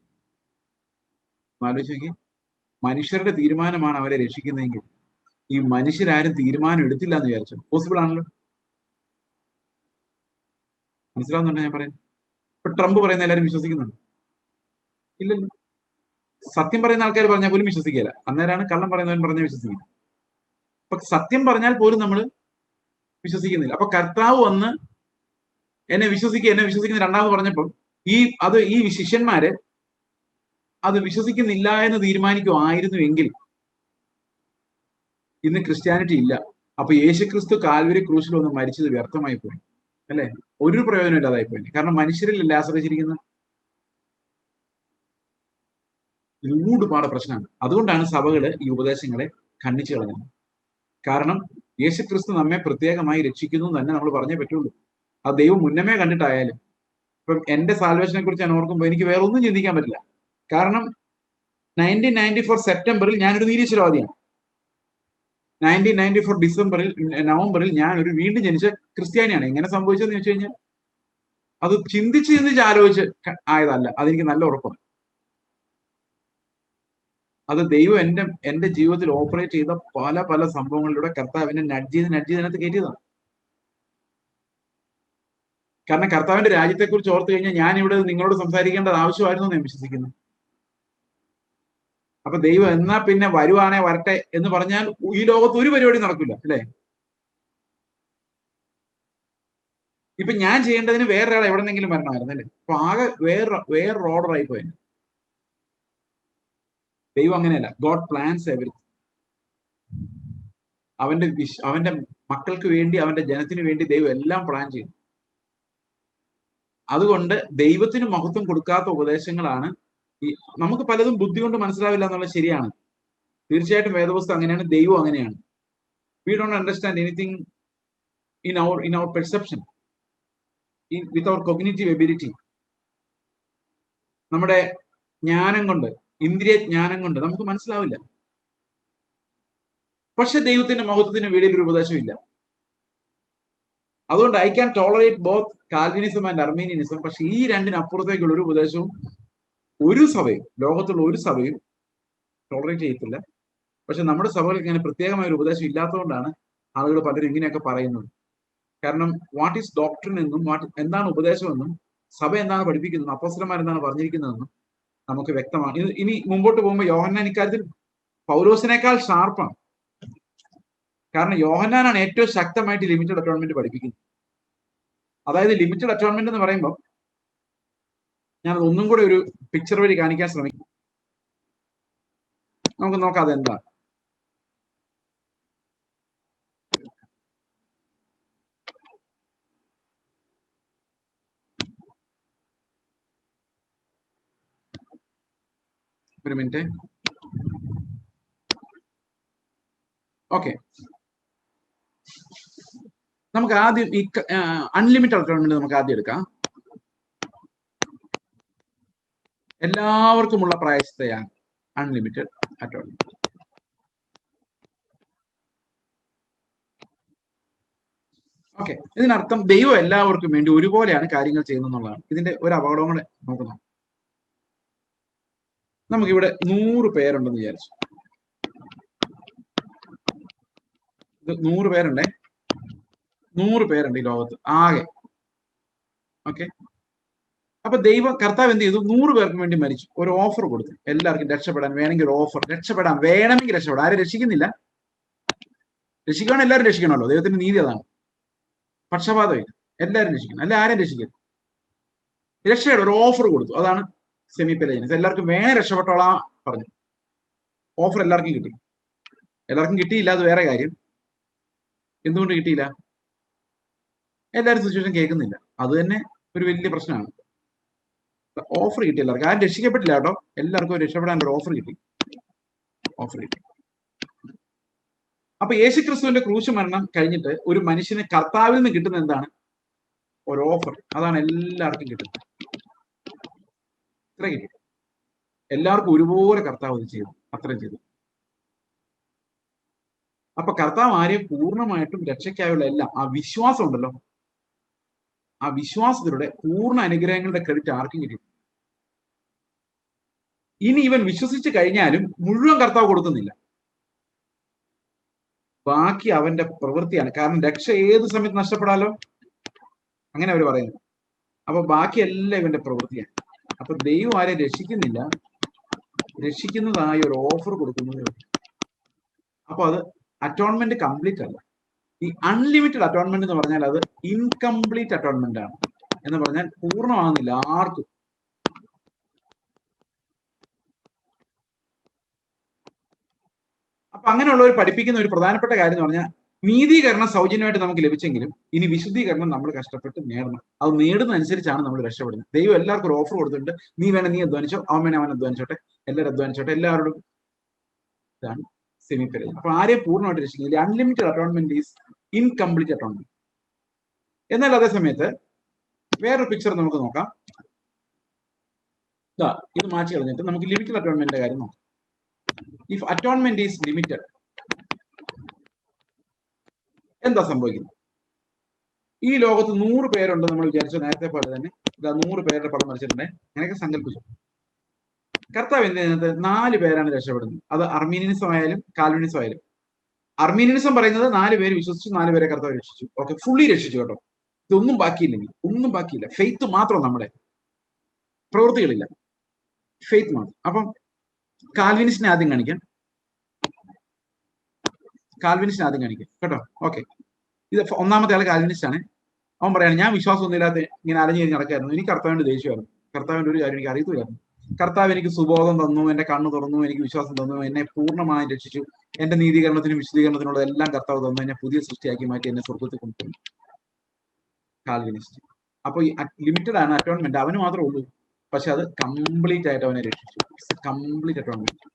ആലോചിച്ച് നോക്കി, മനുഷ്യരുടെ തീരുമാനമാണ് അവരെ രക്ഷിക്കുന്നതെങ്കിൽ ഈ മനുഷ്യരാരും തീരുമാനം എടുത്തില്ല എന്ന് വിചാരിച്ചു. പോസിബിൾ ആണല്ലോ. മനസ്സിലാവുന്നുണ്ടോ ഞാൻ പറയുന്നത്? ഇപ്പൊ ട്രംപ് പറയുന്ന എല്ലാവരും വിശ്വസിക്കുന്നുണ്ട്? ഇല്ലല്ലോ. സത്യം പറയുന്ന ആൾക്കാർ പറഞ്ഞാൽ പോലും വിശ്വസിക്കില്ല. അന്നേരമാണ് കള്ളം പറയുന്നവൻ പറഞ്ഞാൽ വിശ്വസിക്കുന്നത്. അപ്പൊ സത്യം പറഞ്ഞാൽ പോലും നമ്മൾ വിശ്വസിക്കുന്നില്ല. അപ്പൊ കർത്താവ് വന്ന് എന്നെ വിശ്വസിക്കുന്ന രണ്ടാമത് പറഞ്ഞപ്പോൾ ഈ ശിഷ്യന്മാര് അത് വിശ്വസിക്കുന്നില്ല എന്ന് തീരുമാനിക്കുമായിരുന്നു എങ്കിൽ ഇന്ന് ക്രിസ്ത്യാനിറ്റി ഇല്ല. അപ്പൊ യേശുക്രിസ്തു കാൽവരി ക്രൂശിൽ ഒന്ന് മരിച്ചത് വ്യർത്ഥമായി പോയി, അല്ലെ? ഒരു പ്രയോജനം ഇല്ലാതായി പോയി. കാരണം മനുഷ്യരിലല്ല ആശ്രയിച്ചിരിക്കുന്ന. ഒരുപാട് പ്രശ്നമാണ്. അതുകൊണ്ടാണ് സഭകള് ഈ ഉപദേശങ്ങളെ ഖണ്ഡിച്ചു കളഞ്ഞത്. കാരണം യേശുക്രിസ്തു നമ്മെ പ്രത്യേകമായി രക്ഷിക്കുന്നു തന്നെ നമ്മൾ പറഞ്ഞേ പറ്റുള്ളൂ. അത് ദൈവം മുന്നമേ കണ്ടിട്ടായാലും. ഇപ്പം എന്റെ സാൽവേഷനെ കുറിച്ച് ഞാൻ ഓർക്കുമ്പോൾ എനിക്ക് വേറെ ഒന്നും ചിന്തിക്കാൻ പറ്റില്ല. കാരണം 1994 സെപ്റ്റംബറിൽ ഞാനൊരു നിരീശ്വരവാദിയാണ്. 1994 നവംബറിൽ ഞാൻ ഒരു വീണ്ടും ജനിച്ച ക്രിസ്ത്യാനിയാണ്. എങ്ങനെ സംഭവിച്ചതെന്ന് ചോദിച്ചു കഴിഞ്ഞാൽ അത് ചിന്തിച്ച് ആലോചിച്ച് ആയതല്ല. അതെനിക്ക് നല്ല ഉറപ്പാണ്. അത് ദൈവം എന്റെ ജീവിതത്തിൽ ഓപ്പറേറ്റ് ചെയ്ത പല സംഭവങ്ങളിലൂടെ കർത്താവിനെ നഡ്ജ് ചെയ്തിനകത്ത് കയറ്റിയതാണ്. കാരണം കർത്താവിന്റെ രാജ്യത്തെക്കുറിച്ച് ഓർത്തു കഴിഞ്ഞാൽ ഞാൻ ഇവിടെ നിങ്ങളോട് സംസാരിക്കേണ്ടത് ആവശ്യമായിരുന്നു എന്ന് ഞാൻ വിശ്വസിക്കുന്നു. അപ്പൊ ദൈവം എന്നാ പിന്നെ വരുവാണേ വരട്ടെ എന്ന് പറഞ്ഞാൽ ഈ ലോകത്ത് ഒരു പരിപാടി നടക്കില്ല, അല്ലേ? ഇപ്പൊ ഞാൻ ചെയ്യേണ്ടതിന് വേറൊരാൾ എവിടെന്നെങ്കിലും വരണമായിരുന്നു, അല്ലേ? അപ്പൊ ആകെ വേറൊരു ഓർഡർ ആയി പോയി. ദൈവം അങ്ങനെയല്ല. God plans everything. അവന്റെ മക്കൾക്ക് വേണ്ടി, അവന്റെ ജനത്തിന് വേണ്ടി ദൈവം എല്ലാം പ്ലാൻ ചെയ്തു. അതുകൊണ്ട് ദൈവത്തിന് മഹത്വം കൊടുക്കാത്ത ഉപദേശങ്ങളാണ് നമുക്ക് പലതും ബുദ്ധി കൊണ്ട് മനസ്സിലാവില്ല എന്നുള്ളത് ശരിയാണ്. തീർച്ചയായിട്ടും വേദപുസ്തകം അങ്ങനെയാണ്, ദൈവം അങ്ങനെയാണ്. We don't understand anything in our perception, with our cognitive ability. നമ്മുടെ ജ്ഞാനം കൊണ്ട്, ഇന്ദ്രിയ ജ്ഞാനം കൊണ്ട് നമുക്ക് മനസ്സിലാവില്ല. പക്ഷെ ദൈവത്തിന്റെ മഹത്വത്തിന് വെളിയിൽ ഒരു ഉപദേശമില്ല. അതുകൊണ്ട് I can tolerate both Calvinism and Arminianism. പക്ഷെ ഈ രണ്ടിനപ്പുറത്തേക്കുള്ള ഒരു ഉപദേശവും ഒരു സഭയും, ലോകത്തുള്ള ഒരു സഭയും ടോളറേറ്റ് ചെയ്യത്തില്ല. പക്ഷെ നമ്മുടെ സഭകൾക്ക് ഇങ്ങനെ പ്രത്യേകമായ ഒരു ഉപദേശം ഇല്ലാത്തതുകൊണ്ടാണ് ആളുകൾ പലരും ഇങ്ങനെയൊക്കെ പറയുന്നത്. കാരണം വാട്ട് ഈസ് ഡോക്ട്രിൻ എന്നും എന്താണ് ഉപദേശമെന്നും സഭ എന്താണ് പഠിപ്പിക്കുന്നതെന്നും അപ്പോസ്തലന്മാർ എന്താണ് പറഞ്ഞിരിക്കുന്നതെന്നും നമുക്ക് വ്യക്തമാണ്. ഇനി മുമ്പോട്ട് പോകുമ്പോൾ യോഹന്നാൻ ഇക്കാര്യത്തിൽ പൗലോസിനേക്കാൾ ഷാർപ്പാണ്. കാരണം യോഹന്നാനാണ് ഏറ്റവും ശക്തമായിട്ട് ലിമിറ്റഡ് അറ്റോൺമെന്റ് പഠിപ്പിക്കുന്നത്. അതായത് ലിമിറ്റഡ് അറ്റോൺമെന്റ് എന്ന് പറയുമ്പോൾ ഞാൻ ഒന്നും കൂടെ ഒരു പിക്ചർ വഴി കാണിക്കാൻ ശ്രമിക്കും. നമുക്ക് നോക്കാം അതെന്താ. ഒരു മിനിറ്റ്. ഓക്കെ, നമുക്ക് ആദ്യം ഈ അൺലിമിറ്റഡ് അറ്റോൺമെന്റ് നമുക്ക് ആദ്യം എടുക്കാം. എല്ലാവർക്കുമുള്ള പ്രായശ്ചിത്തയാണ് അൺലിമിറ്റഡ് അറ്റോൺമെന്റ്. ഓക്കെ, ഇതിനർത്ഥം ദൈവം എല്ലാവർക്കും വേണ്ടി ഒരുപോലെയാണ് കാര്യങ്ങൾ ചെയ്യുന്നതെന്നുള്ളതാണ്. ഇതിന്റെ ഒരു അപകടം കൂടെ നോക്കുന്നു. നമുക്കിവിടെ 100 പേരുണ്ടെന്ന് വിചാരിച്ചു. 100 പേരുണ്ടേ, 100 പേരുണ്ട് ഈ ലോകത്ത് ആകെ. ഓക്കെ, അപ്പൊ കർത്താവ് എന്ത് ചെയ്തു? 100 പേർക്ക് വേണ്ടി മരിച്ചു, ഒരു ഓഫർ കൊടുത്തു. എല്ലാവർക്കും രക്ഷപ്പെടാൻ വേണമെങ്കിൽ ഒരു ഓഫർ, വേണമെങ്കിൽ രക്ഷപ്പെടാം. ആരും രക്ഷിക്കുന്നില്ല. രക്ഷിക്കണം, എല്ലാവരും രക്ഷിക്കണമല്ലോ, ദൈവത്തിന്റെ നീതി അതാണ്. പക്ഷപാതമില്ല, എല്ലാവരും രക്ഷിക്കണം, അല്ല ആരും രക്ഷിക്കരുത്. രക്ഷയുടെ ഒരു ഓഫർ കൊടുത്തു, അതാണ് സെമി പെലജിനസ്. എല്ലാവർക്കും വേണേ രക്ഷപ്പെട്ടോളാം പറഞ്ഞു. ഓഫർ എല്ലാവർക്കും കിട്ടി. എല്ലാവർക്കും കിട്ടിയില്ല, അത് വേറെ കാര്യം. എന്തുകൊണ്ട് കിട്ടിയില്ല? എല്ലാവരും സിറ്റുവേഷൻ കേൾക്കുന്നില്ല, അത് തന്നെ ഒരു വലിയ പ്രശ്നമാണ്. ഓഫർ കിട്ടി എല്ലാവർക്കും. ആരും രക്ഷിക്കപ്പെട്ടില്ല കേട്ടോ, എല്ലാവർക്കും രക്ഷപ്പെടാൻ ഒരു ഓഫർ കിട്ടി. അപ്പൊ യേശുക്രിസ്തുവിന്റെ ക്രൂശ് മരണം കഴിഞ്ഞിട്ട് ഒരു മനുഷ്യന് കർത്താവിൽ നിന്ന് കിട്ടുന്ന എന്താണ്? ഒരു ഓഫർ. അതാണ് എല്ലാവർക്കും കിട്ടുന്നത്. ഇത്ര കിട്ടി, എല്ലാവർക്കും ഒരുപോലെ കർത്താവ് ഇത് ചെയ്തു, അത്രയും ചെയ്തു. അപ്പൊ കർത്താവ് ആരെയും പൂർണ്ണമായിട്ടും രക്ഷയ്ക്കായുള്ള എല്ലാം, ആ വിശ്വാസം ഉണ്ടല്ലോ, ആ വിശ്വാസത്തിലൂടെ പൂർണ്ണ അനുഗ്രഹങ്ങളുടെ ക്രെഡിറ്റ് ആർക്കും കിട്ടി. ഇനി ഇവൻ വിശ്വസിച്ച് കഴിഞ്ഞാലും മുഴുവൻ കർത്താവ് കൊടുക്കുന്നില്ല, ബാക്കി അവന്റെ പ്രവൃത്തിയാണ്. കാരണം രക്ഷ ഏത് സമയത്ത് നഷ്ടപ്പെടാലോ, അങ്ങനെ അവർ പറയുന്നു. അപ്പൊ ബാക്കിയെല്ലാം ഇവന്റെ പ്രവൃത്തിയാണ്. അപ്പൊ ദൈവം ആരെ രക്ഷിക്കുന്നില്ല, രക്ഷിക്കുന്നതായി ഒരു ഓഫർ കൊടുക്കുന്നത്. അപ്പൊ അത് അറ്റോൺമെന്റ് കംപ്ലീറ്റ് അല്ല. ഈ അൺലിമിറ്റഡ് അറ്റോൺമെന്റ് എന്ന് പറഞ്ഞാൽ അത് ഇൻകംപ്ലീറ്റ് അറ്റോൺമെന്റ് ആണ്. എന്ന് പറഞ്ഞാൽ പൂർണ്ണമാകുന്നില്ല ആർക്കും. അപ്പൊ അങ്ങനെയുള്ളവർ പഠിപ്പിക്കുന്ന ഒരു പ്രധാനപ്പെട്ട കാര്യം എന്ന് പറഞ്ഞാൽ, നീതീകരണം സൗജന്യമായിട്ട് നമുക്ക് ലഭിച്ചെങ്കിലും ഇനി വിശുദ്ധീകരണം നമ്മൾ കഷ്ടപ്പെട്ട് നേടണം. അത് നേടുന്നതനുസരിച്ചാണ് നമ്മൾ രക്ഷപ്പെടുന്നത്. ദൈവം എല്ലാവർക്കും ഒരു ഓഫർ കൊടുത്തിട്ടുണ്ട്. നീ വേണം നീ അധ്വാനിച്ചോ, അവൻ വേണേ അവൻ അധ്വാനിച്ചോട്ടെ, എല്ലാവരും അധ്വാനിച്ചോട്ടെ, എല്ലാവരോടും. ഇതാണ് സെമി പെലജിൻ. അപ്പൊ ആരെയും പൂർണ്ണമായിട്ട് രക്ഷിക്കുന്നില്ല. Unlimited atonement is incomplete atonement. എന്നാൽ അതേ സമയത്ത് വേറൊരു പിക്ചർ നമുക്ക് നോക്കാം. ഇത് മാറ്റി കളഞ്ഞിട്ട് നമുക്ക് ലിമിറ്റഡ് അറ്റോൺമെന്റിന്റെ കാര്യം നോക്കാം. ഇഫ് അറ്റോൺമെന്റ് ഈസ് ലിമിറ്റഡ്, എന്താ സംഭവിക്കുന്നത്? ഈ ലോകത്ത് 100 പേരുണ്ട് നമ്മൾ വിചാരിച്ചു, നേരത്തെ പോലെ തന്നെ 100 പേരുടെ പടം വരച്ചിട്ടുണ്ടേ, അങ്ങനെയൊക്കെ സങ്കല്പിച്ചു. കർത്താവ് എന്തിനകത്ത് 4 പേരാണ് രക്ഷപ്പെടുന്നത്. അത് അർമീനിയനിസം ആയാലും കാൽവിനിസം ആയാലും. അർമീനിയനിസം പറയുന്നത് 4 പേര് വിശ്വസിച്ചു, 4 പേരെ കർത്താവ് രക്ഷിച്ചു. ഓക്കെ, ഫുള്ളി രക്ഷിച്ചു കേട്ടോ. ഇതൊന്നും ബാക്കിയില്ലെങ്കിൽ, ഒന്നും ബാക്കിയില്ല. ഫെയ്ത്ത് മാത്രം നമ്മുടെ, പ്രവൃത്തികളില്ല, ഫെയ്ത്ത് മാത്രം. അപ്പം കാൽവിനിസ്റ്റിനെ ആദ്യം കാണിക്കാം, കേട്ടോ. ഓക്കെ, ഇത് ഒന്നാമത്തെ ആൾ കാൽവിനിസ്റ്റ് ആണ്. അവൻ പറയാണ്, ഞാൻ വിശ്വാസമൊന്നും ഇല്ലാതെ ഇങ്ങനെ അലഞ്ഞു കഴിഞ്ഞ് നടക്കായിരുന്നു, എനിക്ക് കർത്താവിന്റെ ദേഷ്യമായിരുന്നു, കർത്താവിന്റെ ഒരു കാര്യം എനിക്ക് അറിയത്തില്ലായിരുന്നു. കർത്താവ് എനിക്ക് സുബോധം തന്നു, എന്റെ കണ്ണ് തുറന്നു, എനിക്ക് വിശ്വാസം തന്നു, എന്നെ പൂർണ്ണമായും രക്ഷിച്ചു, എന്റെ നീതീകരണത്തിനും വിശദീകരണത്തിനുള്ള എല്ലാം കർത്താവ് തന്നു, എന്നെ പുതിയ സൃഷ്ടിയാക്കി മാറ്റി, എന്നെ സ്വർഗത്തിൽ കൊണ്ടുപോയി. കാൽവിനിസ്റ്റ്. അപ്പൊ ഈ ലിമിറ്റഡ് ആണ് അറ്റോൺമെന്റ്, അവന് മാത്രമേ ഉള്ളൂ. പക്ഷെ അത് കംപ്ലീറ്റ് ആയിട്ട് അവനെ രക്ഷിച്ചു. Complete atonement.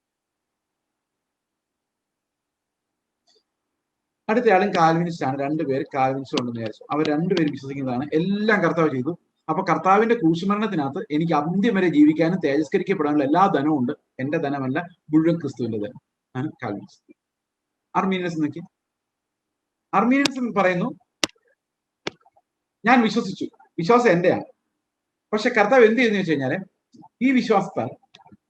അടുത്തയാളും കാൽവിനിസ്റ്റ് ആണ്. രണ്ടുപേര് കാൽവിനിസ്റ്റ് ഉണ്ടെന്ന് വിചാരിച്ചു. അവർ രണ്ടുപേരും വിശ്വസിക്കുന്നതാണ് എല്ലാം കർത്താവ് ചെയ്തു. അപ്പൊ കർത്താവിന്റെ ക്രൂശുമരണത്തിനകത്ത് എനിക്ക് അന്ത്യം വരെ ജീവിക്കാനും തേജസ്കരിക്കപ്പെടാനുള്ള എല്ലാ ധനവും ഉണ്ട്. എന്റെ ധനമല്ല, മുഴുവൻ ക്രിസ്തുവിന്റെ ധനം ആണ് കാൽവിനിസ്റ്റ്. അർമീനിയൻസ് നോക്കി, അർമീനിയൻസ് പറയുന്നു, ഞാൻ വിശ്വസിച്ചു, വിശ്വാസം എന്റെയാണ്. പക്ഷെ കർത്താവ് എന്ത് ചെയ്യുന്നു വെച്ച് കഴിഞ്ഞാല്, ഈ വിശ്വാസത്താൽ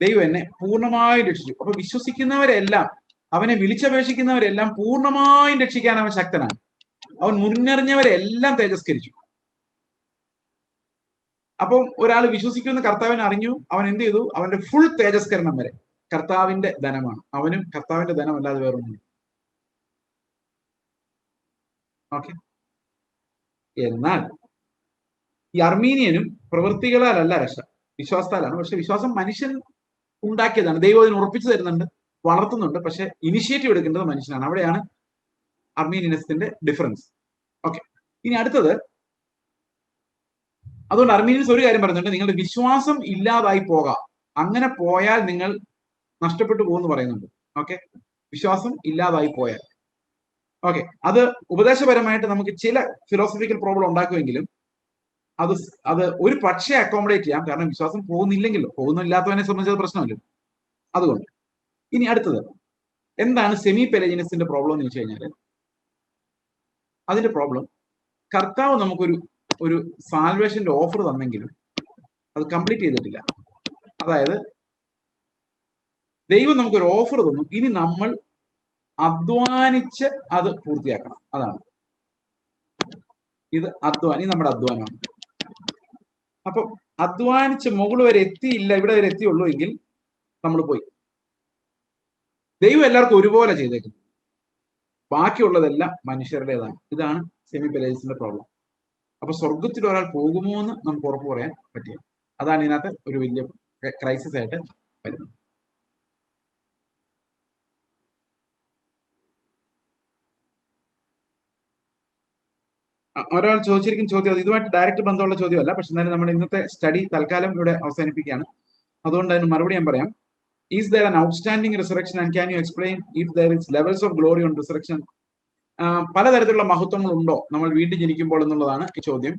ദൈവം എന്നെ പൂർണ്ണമായും രക്ഷിച്ചു. അപ്പൊ വിശ്വസിക്കുന്നവരെല്ലാം, അവനെ വിളിച്ചപേക്ഷിക്കുന്നവരെല്ലാം പൂർണ്ണമായും രക്ഷിക്കാൻ അവൻ ശക്തനാണ്. അവൻ മുറിഞ്ഞറിഞ്ഞവരെല്ലാം തേജസ്കരിച്ചു. അപ്പം ഒരാൾ വിശ്വസിക്കുമെന്ന് കർത്താവിനെ അറിഞ്ഞു, അവൻ എന്ത് ചെയ്തു? അവന്റെ ഫുൾ തേജസ്കരണം വരെ കർത്താവിന്റെ ധനമാണ്. അവനും കർത്താവിന്റെ ധനം അല്ലാതെ വേറൊന്നും. ഓക്കെ. എന്നാൽ ഈ അർമീനിയനും പ്രവൃത്തികളാലല്ല രക്ഷ, വിശ്വാസത്താലാണ്. പക്ഷെ വിശ്വാസം മനുഷ്യൻ ഉണ്ടാക്കിയതാണ്. ദൈവം അതിന് ഉറപ്പിച്ചു തരുന്നുണ്ട്, വളർത്തുന്നുണ്ട്. പക്ഷെ ഇനിഷ്യേറ്റീവ് എടുക്കേണ്ടത് മനുഷ്യനാണ്. അവിടെയാണ് അർമീനിയനിസത്തിന്റെ ഡിഫറൻസ്. ഓക്കെ, ഇനി അടുത്തത്, അതുകൊണ്ട് അർമീനിയൻസ് ഒരു കാര്യം പറയുന്നുണ്ട്, നിങ്ങളുടെ വിശ്വാസം ഇല്ലാതായി പോകാം, അങ്ങനെ പോയാൽ നിങ്ങൾ നഷ്ടപ്പെട്ടു പോകുമെന്ന് പറയുന്നുണ്ട്. ഓക്കെ, വിശ്വാസം ഇല്ലാതായി പോയാൽ. ഓക്കെ, അത് ഉപദേശപരമായിട്ട് നമുക്ക് ചില ഫിലോസഫിക്കൽ പ്രോബ്ലം ഉണ്ടാക്കുമെങ്കിലും അത് ഒരു പക്ഷേ അക്കോമഡേറ്റ് ചെയ്യാം. കാരണം വിശ്വാസം പോകുന്നില്ലെങ്കിലോ, പോകുന്നില്ലാത്തവനെ സംബന്ധിച്ചത് പ്രശ്നമല്ലോ. അതുകൊണ്ട് ഇനി അടുത്തത് എന്താണ് സെമി പെലജിനസിന്റെ പ്രോബ്ലം എന്ന് വെച്ച് കഴിഞ്ഞാൽ, അതിന്റെ പ്രോബ്ലം, കർത്താവ് നമുക്കൊരു സാൽവേഷന്റെ ഓഫർ തന്നെങ്കിലും അത് കംപ്ലീറ്റ് ചെയ്തിട്ടില്ല. അതായത് ദൈവം നമുക്കൊരു ഓഫർ തന്നു, ഇനി നമ്മൾ അധ്വാനിച്ച് അത് പൂർത്തിയാക്കണം. അതാണ് ഇത് നമ്മുടെ അധ്വാനമാണ്. അപ്പൊ അധ്വാനിച്ച് മുകളിൽ വരെ എത്തിയില്ല, ഇവിടെ വരെ എത്തിയുള്ളൂ എങ്കിൽ നമ്മൾ പോയി. ദൈവം എല്ലാവർക്കും ഒരുപോലെ ചെയ്തേക്കുന്നു, ബാക്കിയുള്ളതെല്ലാം മനുഷ്യരുടേതാണ്. ഇതാണ് സെമി പെലജിനസിന്റെ പ്രോബ്ലം. അപ്പൊ സ്വർഗത്തിൽ ഒരാൾ പോകുമോ എന്ന് നമുക്ക് ഉറപ്പ് പറയാൻ പറ്റില്ല. അതാണ് ഇതിനകത്ത് ഒരു വലിയ ക്രൈസിസ് ആയിട്ട് വരുന്നത്. ഒരാൾ ചോദിച്ചിരിക്കുന്ന ചോദ്യം, അത് ഇതുമായിട്ട് ഡയറക്റ്റ് ബന്ധമുള്ള ചോദ്യമല്ല, പക്ഷെ എന്നാലും നമ്മുടെ ഇന്നത്തെ സ്റ്റഡി തൽക്കാലം ഇവിടെ അവസാനിപ്പിക്കുകയാണ്. അതുകൊണ്ട് അതിന് മറുപടി ഞാൻ പറയാം. Is there an outstanding resurrection and can you explain if there is levels of glory on resurrection? പലതരത്തിലുള്ള മഹത്വങ്ങൾ ഉണ്ടോ നമ്മൾ വീണ്ടും ജനിക്കുമ്പോൾ എന്നുള്ളതാണ് ഈ ചോദ്യം.